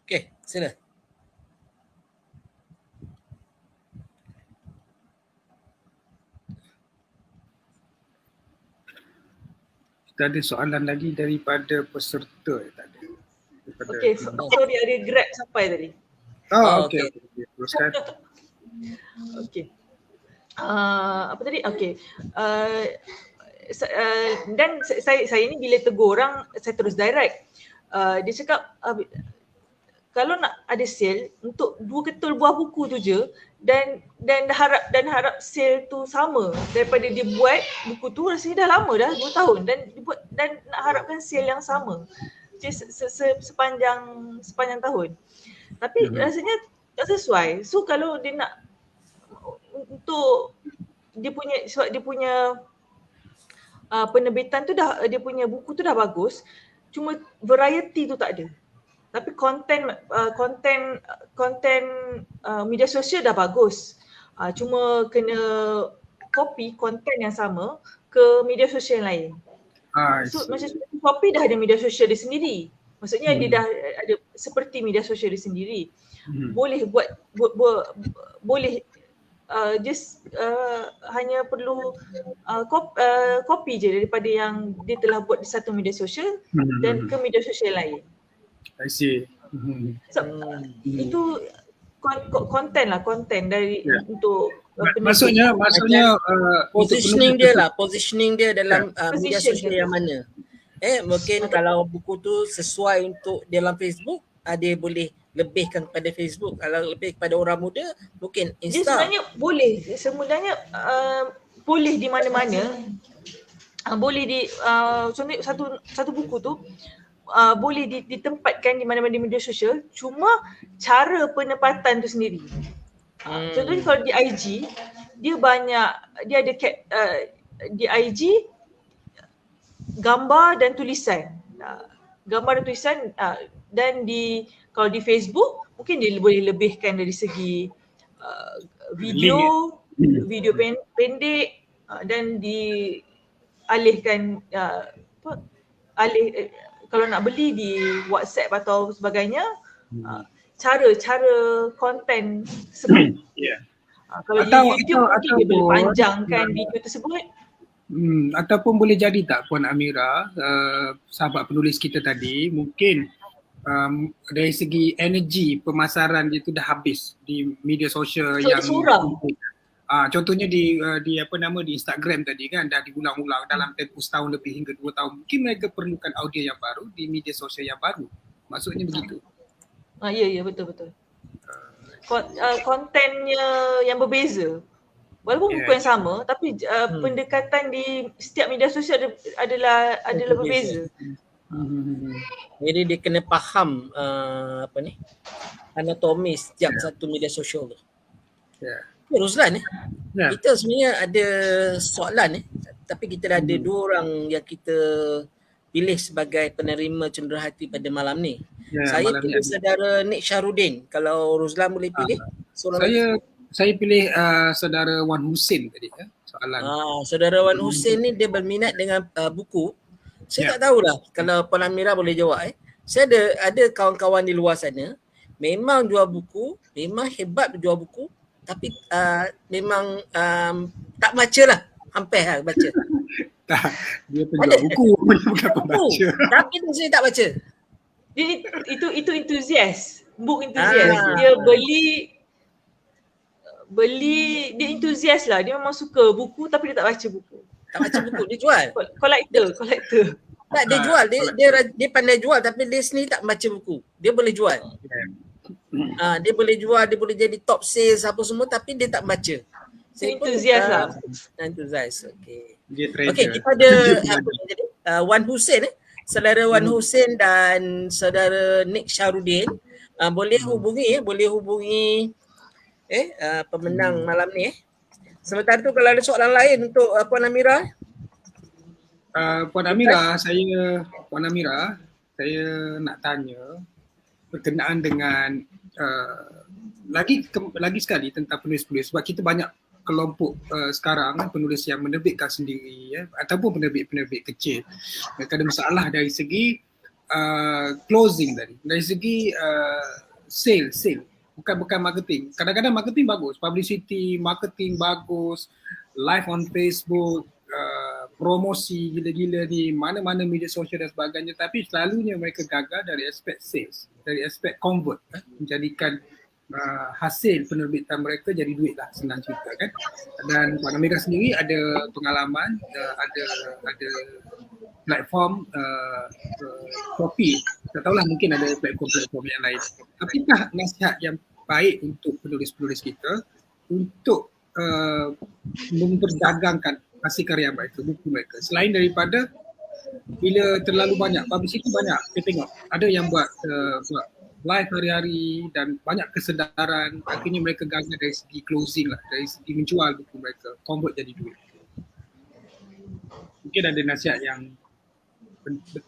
Okey, sila. Kita ada soalan lagi daripada peserta tadi. Okey, sorry ada Grab sampai tadi. Okey. Teruskan. Okey. Apa tadi? Okey. Dan saya ni bila tegur orang, saya terus direct. Dia cakap kalau nak ada sale untuk 2 ketul buah buku tu je dan harap sale tu sama daripada dia buat buku tu, rasanya dah lama dah 2 tahun dan dibuat dan nak harapkan sale yang sama sepanjang tahun. Tapi rasanya tak sesuai. So kalau dia nak untuk sebab dia punya penerbitan tu dia punya buku tu dah bagus, cuma variety tu tak ada. Tapi konten media sosial dah bagus. Cuma kena copy konten yang sama ke media sosial yang lain. So macam Shopee dah ada media sosial dia sendiri. Maksudnya dia dah ada seperti media sosial dia sendiri. Boleh boleh just hanya perlu copy je daripada yang dia telah buat di satu media sosial dan ke media sosial lain. I see. So, itu konten dari untuk maksudnya positioning dia dalam media sosial yang mana. Mungkin kalau buku tu sesuai untuk dalam Facebook, dia boleh lebihkan kepada Facebook. Kalau lebih kepada orang muda, mungkin Insta. Dia sebenarnya boleh di mana-mana. Boleh di contoh satu buku tu boleh ditempatkan di mana-mana di media sosial, cuma cara penempatan tu sendiri. Contohnya kalau di IG, dia ada di IG gambar dan tulisan. Dan kalau di Facebook mungkin dia boleh lebihkan dari segi video pendek dan dialihkan kalau nak beli di WhatsApp atau sebagainya, cara konten tersebut. Kalau di YouTube mungkin dia boleh panjangkan video tersebut. Ataupun boleh jadi tak Puan Amira, sahabat penulis kita tadi, mungkin dari segi energi pemasaran dia tu dah habis di media sosial yang contohnya di Instagram tadi kan, dah diulang-ulang dalam tempoh setahun lebih hingga 2 tahun. Mungkin mereka perlukan audio yang baru di media sosial yang baru. Maksudnya begitu. Ya, betul. Kontennya yang berbeza. Walaupun buku yang sama, tapi pendekatan di setiap media sosial adalah berbeza. Jadi dia kena faham anatomi setiap satu media sosial tu. Ruslan kita sebenarnya ada soalan tapi kita dah ada 2 orang yang kita pilih sebagai penerima cenderahati pada malam ni. Saya pilih saudara Nik Syahrudin. Kalau Ruslan boleh pilih saya pilih saudara Wan Hussein tadi soalan. Saudara Wan Hussein ni dia berminat dengan buku Saya tak tahulah kalau Puan Amira boleh jawab. Saya ada kawan-kawan di luar sana memang jual buku, memang hebat berjual buku, tapi memang tak baca lah, hampir lah baca. Tak, dia penjual buku, bukan pembaca. Tapi dia tak baca. Dia itu enthusiast, book enthusiast. Dia beli dia enthusiast lah. Dia memang suka buku tapi dia tak baca buku. Tak baca buku, dia jual. Collector. Tak, dia jual. Dia pandai jual tapi dia sendiri tak baca buku. Dia boleh jual. Dia boleh jual, dia boleh jadi top sales apa semua tapi dia tak baca. Enthusiast lah. Enthusiast. Okey. Dia Okey, kita ada Wan Hussein saudara Wan Hussein dan saudara Nick Syarudin. Boleh hubungi pemenang malam ni. Sementara tu kalau ada soalan lain untuk Puan Amira. Puan Amira, saya nak tanya berkenaan dengan lagi sekali tentang penulis-penulis, sebab kita banyak kelompok sekarang penulis yang menerbitkan sendiri ataupun penerbit-penerbit kecil. Mereka ada masalah dari segi closing dari segi sale. Bukan marketing. Kadang-kadang marketing bagus, publicity, marketing bagus, live on Facebook, promosi gila-gila di mana-mana media sosial dan sebagainya, tapi selalunya mereka gagal dari aspek sales, dari aspek convert, menjadikan hasil penerbitan mereka jadi duit lah, senang cerita kan. Dan Puan Amira sendiri ada pengalaman, ada platform Shopee, tak tahulah mungkin ada platform yang lain. Apakah nasihat yang baik untuk penulis-penulis kita untuk memperdagangkan hasil karya mereka, buku mereka, selain daripada bila terlalu banyak publicity, banyak kita tengok ada yang buat live hari-hari dan banyak kesedaran, akhirnya mereka gagal dari segi closing lah, dari segi menjual buku mereka, convert jadi duit. Mungkin ada nasihat yang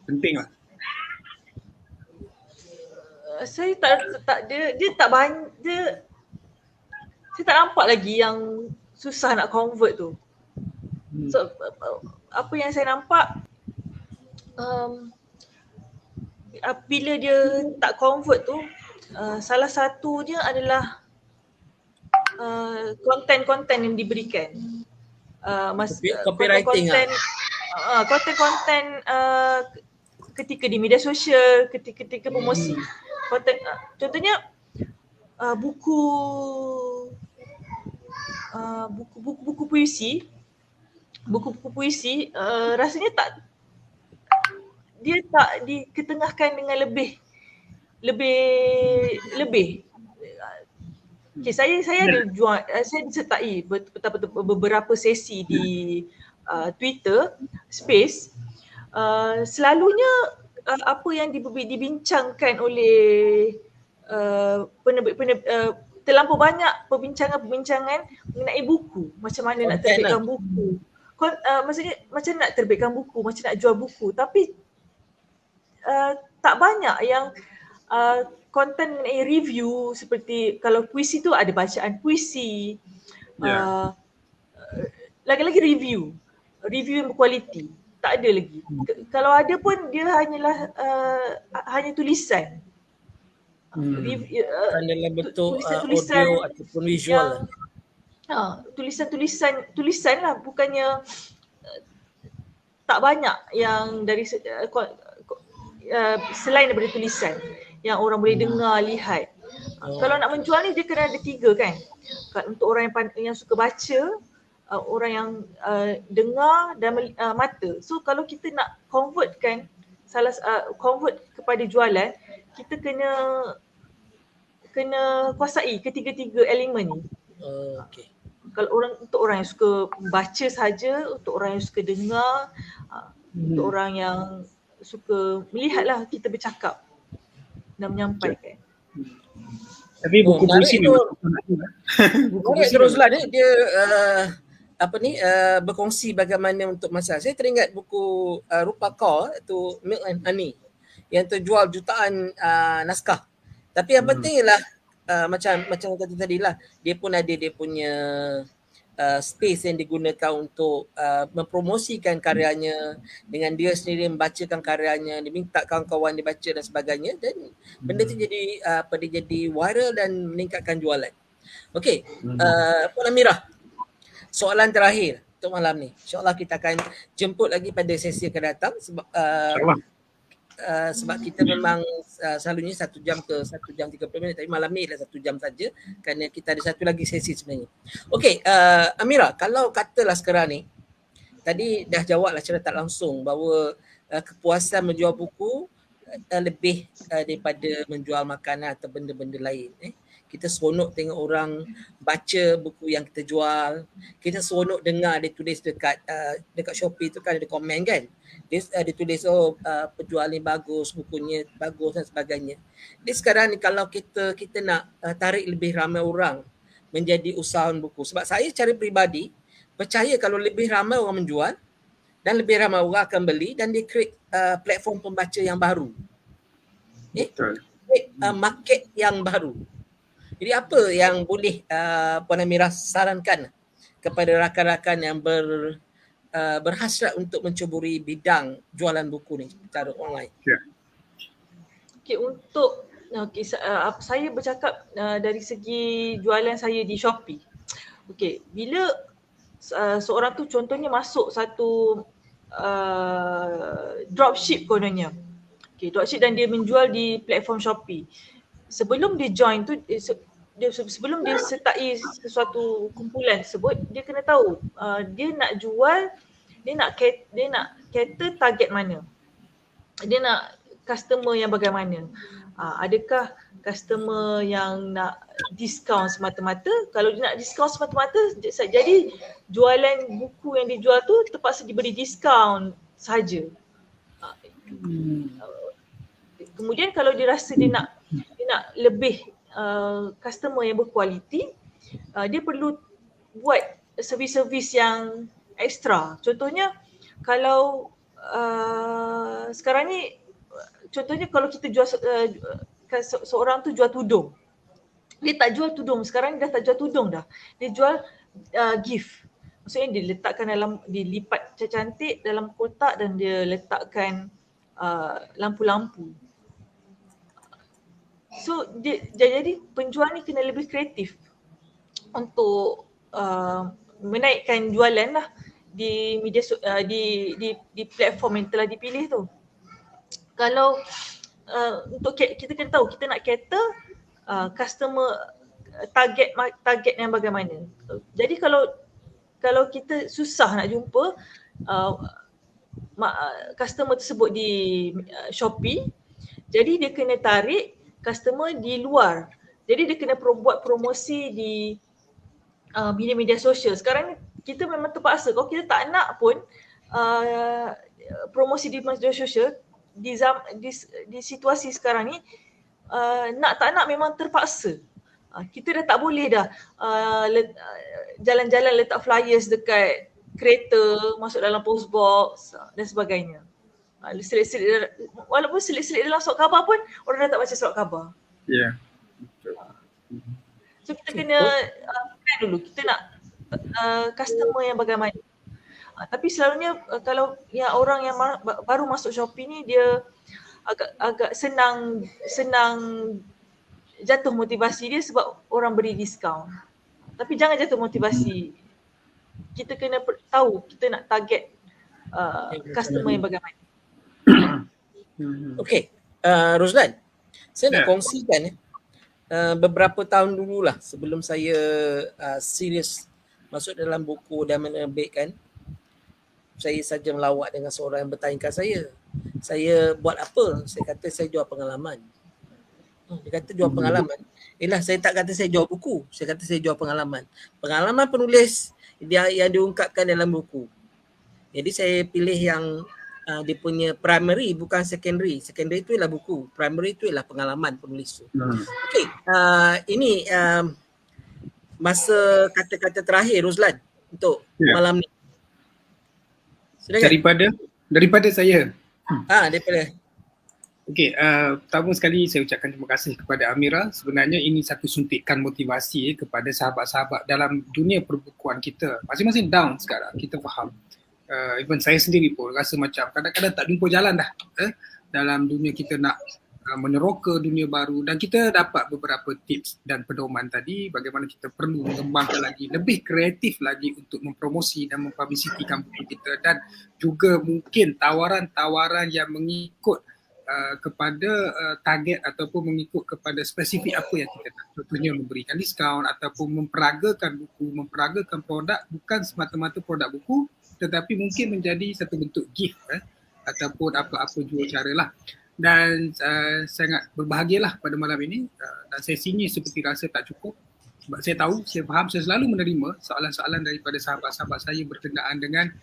penting lah. Saya tak nampak lagi yang susah nak convert tu. So apa yang saya nampak, bila dia tak convert tu, salah satunya adalah konten-konten yang diberikan. Copywriting konten ketika di media sosial, ketika promosi. Konten, contohnya buku puisi. Buku-buku puisi rasanya dia tak diketengahkan dengan lebih. Okay, saya ada jual, saya disertai beberapa sesi di Twitter Space. Selalunya apa yang dibincangkan oleh terlampau banyak perbincangan mengenai buku, macam mana nak terbitkan buku. Maksudnya macam nak terbitkan buku, macam nak jual buku, tapi tak banyak yang konten mengenai review, seperti kalau puisi tu ada bacaan puisi, lagi-lagi review yang berkualiti, tak ada lagi. Kalau ada pun dia hanyalah hanya tulisan. Dalam bentuk audio ataupun visual. Tulisan lah, bukannya tak banyak yang dari selain daripada tulisan yang orang boleh dengar, lihat. Kalau nak menjual ni dia kena ada 3 kan. Untuk orang yang suka baca, orang yang dengar dan mata. So kalau kita nak convert convert kepada jualan, kita kena kuasai ketiga-tiga elemen ni. Okay. Kalau untuk orang yang suka baca saja, untuk orang yang suka dengar, untuk orang yang suka melihatlah kita bercakap dan menyampaikan. Tapi buku puisi ni buku Rozlan ni dia berkongsi bagaimana untuk masalah. Saya teringat buku Rupa Kaur tu, Milk and Honey, yang terjual jutaan naskah. Tapi yang penting ialah macam kata tadi lah, dia pun ada dia punya space yang digunakan untuk mempromosikan karyanya, dengan dia sendiri membacakan karyanya, diminta kawan-kawan dia baca dan sebagainya, dan benda tu jadi dia jadi viral dan meningkatkan jualan. Okey, Puan Amirah, soalan terakhir untuk malam ni. InsyaAllah kita akan jemput lagi pada sesi akan datang sebab sebab kita memang selalunya 1 jam ke 1 jam 30 minit, tapi malam ni adalah 1 jam saja kerana kita ada satu lagi sesi sebenarnya. Okey, Amirah, kalau katalah sekarang ni, tadi dah jawablah secara tak langsung bahawa kepuasan menjual buku lebih daripada menjual makanan atau benda-benda lain. Kita seronok tengok orang baca buku yang kita jual. Kita seronok dengar dia tulis dekat Shopee tu kan ada komen kan. Dia tulis penjual ni bagus, bukunya bagus dan sebagainya. Jadi sekarang ni kalau kita nak tarik lebih ramai orang menjadi usahawan buku. Sebab saya secara peribadi percaya kalau lebih ramai orang menjual dan lebih ramai orang akan beli dan dia create platform pembaca yang baru. Market yang baru. Jadi apa yang boleh Puan Amirah sarankan kepada rakan-rakan yang berhasrat untuk mencuburi bidang jualan buku ni secara online? Okey, saya bercakap dari segi jualan saya di Shopee. Okey, bila seorang tu contohnya masuk satu dropship kononnya. Okey, dropship dan dia menjual di platform Shopee. Sebelum dia join tu, sebelum dia sertai sesuatu kumpulan tersebut, dia kena tahu dia nak jual, dia nak cater target mana, dia nak customer yang bagaimana. Adakah customer yang nak diskaun semata-mata? Kalau dia nak diskaun semata-mata, jadi jualan buku yang dijual tu terpaksa diberi diskaun saja. Kemudian kalau dia rasa dia nak lebih customer yang berkualiti, dia perlu buat servis-servis yang ekstra. Contohnya kalau sekarang ni, contohnya kalau kita jual seorang tu jual tudung. Dia tak jual tudung, sekarang dia dah tak jual tudung dah. Dia jual gift. Maksudnya dia letakkan dilipat cantik dalam kotak dan dia letakkan lampu-lampu. So jadi penjual ni kena lebih kreatif untuk menaikkan jualan lah di media di platform yang telah dipilih tu. Kalau untuk kita kena tahu kita nak cater customer target yang bagaimana. Jadi kalau kita susah nak jumpa customer tersebut di Shopee, jadi dia kena tarik customer di luar. Jadi dia kena buat promosi di media-media sosial. Sekarang ni kita memang terpaksa, kalau kita tak nak pun promosi di media sosial di situasi sekarang ni, nak tak nak memang terpaksa. Kita dah tak boleh dah jalan-jalan letak flyers dekat kereta, masuk dalam post box dan sebagainya. Selit-selit, walaupun selit-selit dalam surat khabar pun orang dah tak baca surat khabar. Ya. So kita kena plan dulu, kita nak customer yang bagaimana. Tapi selalunya kalau yang orang yang baru masuk Shopee ni, dia agak senang jatuh motivasi dia sebab orang beri diskaun. Tapi jangan jatuh motivasi. Kita kena tahu kita nak target customer yang bagaimana. Okey, Rozlan, saya nak kongsikan beberapa tahun dululah sebelum saya serius masuk dalam buku dan menerbitkan, saya saja melawat dengan seorang yang bertanyakan saya buat apa? Saya kata saya jual pengalaman. Dia kata jual pengalaman. Saya tak kata saya jual buku, saya kata saya jual pengalaman. Pengalaman penulis yang diungkapkan dalam buku. Jadi saya pilih yang dia punya primary, bukan secondary. Secondary itu ialah buku, primary itu ialah pengalaman penulis tu. Okey, ini masa kata-kata terakhir Rozlan untuk malam ni. Silakan. Daripada saya. Daripada. Okey, pertama sekali saya ucapkan terima kasih kepada Amira. Sebenarnya ini satu suntikan motivasi kepada sahabat-sahabat dalam dunia perbukuan kita. Masing-masing down sekarang, kita faham. Even saya sendiri pun rasa macam kadang-kadang tak jumpa jalan dah dalam dunia kita nak meneroka dunia baru, dan kita dapat beberapa tips dan pedoman tadi bagaimana kita perlu mengembangkan lagi, lebih kreatif lagi untuk mempromosi dan mempublicitikan buku kita, dan juga mungkin tawaran-tawaran yang mengikut kepada target ataupun mengikut kepada spesifik apa yang kita nak. Contohnya memberikan diskaun ataupun memperagakan buku, memperagakan produk, bukan semata-mata produk buku tetapi mungkin menjadi satu bentuk gift ataupun apa-apa jua cara lah. Dan sangat berbahagialah pada malam ini, dan sesinya seperti rasa tak cukup sebab saya tahu, saya faham, saya selalu menerima soalan-soalan daripada sahabat-sahabat saya berkenaan dengan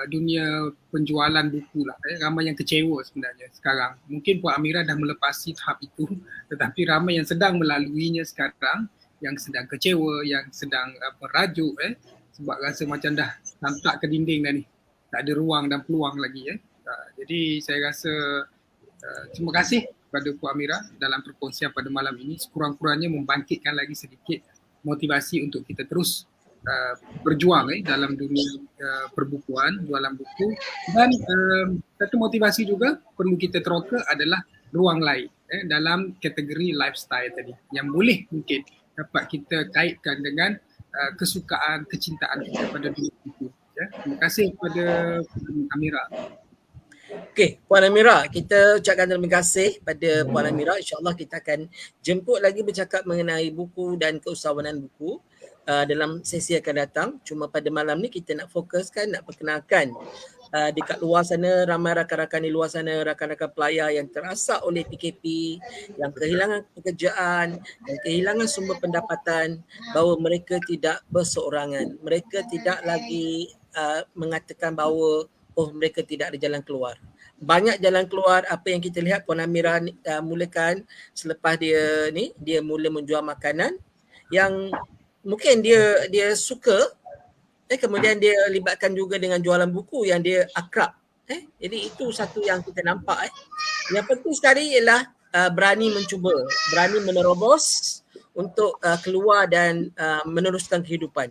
dunia penjualan buku lah. Ramai yang kecewa sebenarnya sekarang. Mungkin Puan Amira dah melepasi tahap itu, tetapi ramai yang sedang melaluinya sekarang, yang sedang kecewa, yang sedang merajuk sebab rasa macam dah nampak ke dinding dah ni. Tak ada ruang dan peluang lagi. Jadi saya rasa terima kasih kepada Puan Amira dalam perkongsian pada malam ini. Sekurang-kurangnya membangkitkan lagi sedikit motivasi untuk kita terus berjuang dalam dunia perbukuan, jualan buku. Dan satu motivasi juga perlu kita teroka adalah ruang lain dalam kategori lifestyle tadi yang boleh mungkin dapat kita kaitkan dengan kesukaan, kecintaan kita pada dunia buku. Terima kasih kepada Amira. Okey, Puan Amira, kita ucapkan terima kasih pada Puan Amira. InsyaAllah kita akan jemput lagi bercakap mengenai buku dan keusahawanan buku dalam sesi akan datang. Cuma pada malam ni kita nak fokuskan, nak perkenalkan dekat luar sana, ramai rakan-rakan di luar sana, rakan-rakan pelayar yang terasak oleh PKP, yang kehilangan pekerjaan, yang kehilangan sumber pendapatan, bahawa mereka tidak berseorangan. Mereka tidak lagi mengatakan bahawa mereka tidak ada jalan keluar. Banyak jalan keluar. Apa yang kita lihat Puan Amira mulakan selepas dia mula menjual makanan yang mungkin dia suka, kemudian dia libatkan juga dengan jualan buku yang dia akrab. Jadi itu satu yang kita nampak. Yang penting sekali ialah berani mencuba, berani menerobos untuk keluar dan meneruskan kehidupan.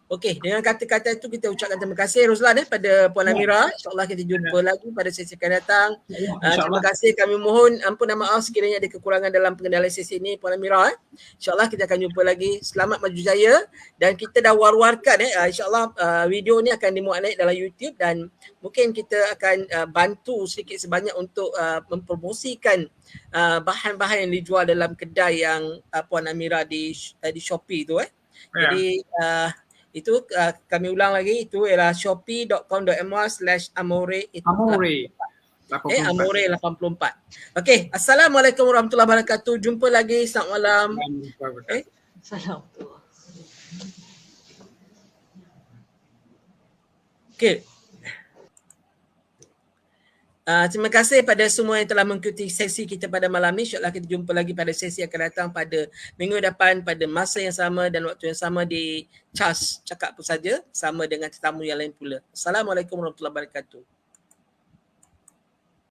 Okey, dengan kata-kata itu kita ucapkan terima kasih Roslan pada Puan Amira. InsyaAllah kita jumpa lagi pada sesi akan datang. Terima kasih, kami mohon ampun dan maaf sekiranya ada kekurangan dalam pengendalian sesi ini Puan Amira. InsyaAllah kita akan jumpa lagi. Selamat maju jaya, dan kita dah war-warkan InsyaAllah video ni akan dimuat naik dalam YouTube, dan mungkin kita akan bantu sedikit sebanyak untuk mempromosikan bahan-bahan yang dijual dalam kedai yang Puan Amira di Shopee tu Jadi itu kami ulang lagi, itu ialah shopee.com.my/amore Amore 84. Okey, Assalamualaikum warahmatullahi wabarakatuh. Jumpa lagi, selamat malam. Salam. Okey. Terima kasih pada semua yang telah mengikuti sesi kita pada malam ni. InsyaAllah kita jumpa lagi pada sesi akan datang pada minggu depan pada masa yang sama dan waktu yang sama di CHAS Cakap Apa Saja, sama dengan tetamu yang lain pula. Assalamualaikum warahmatullahi wabarakatuh.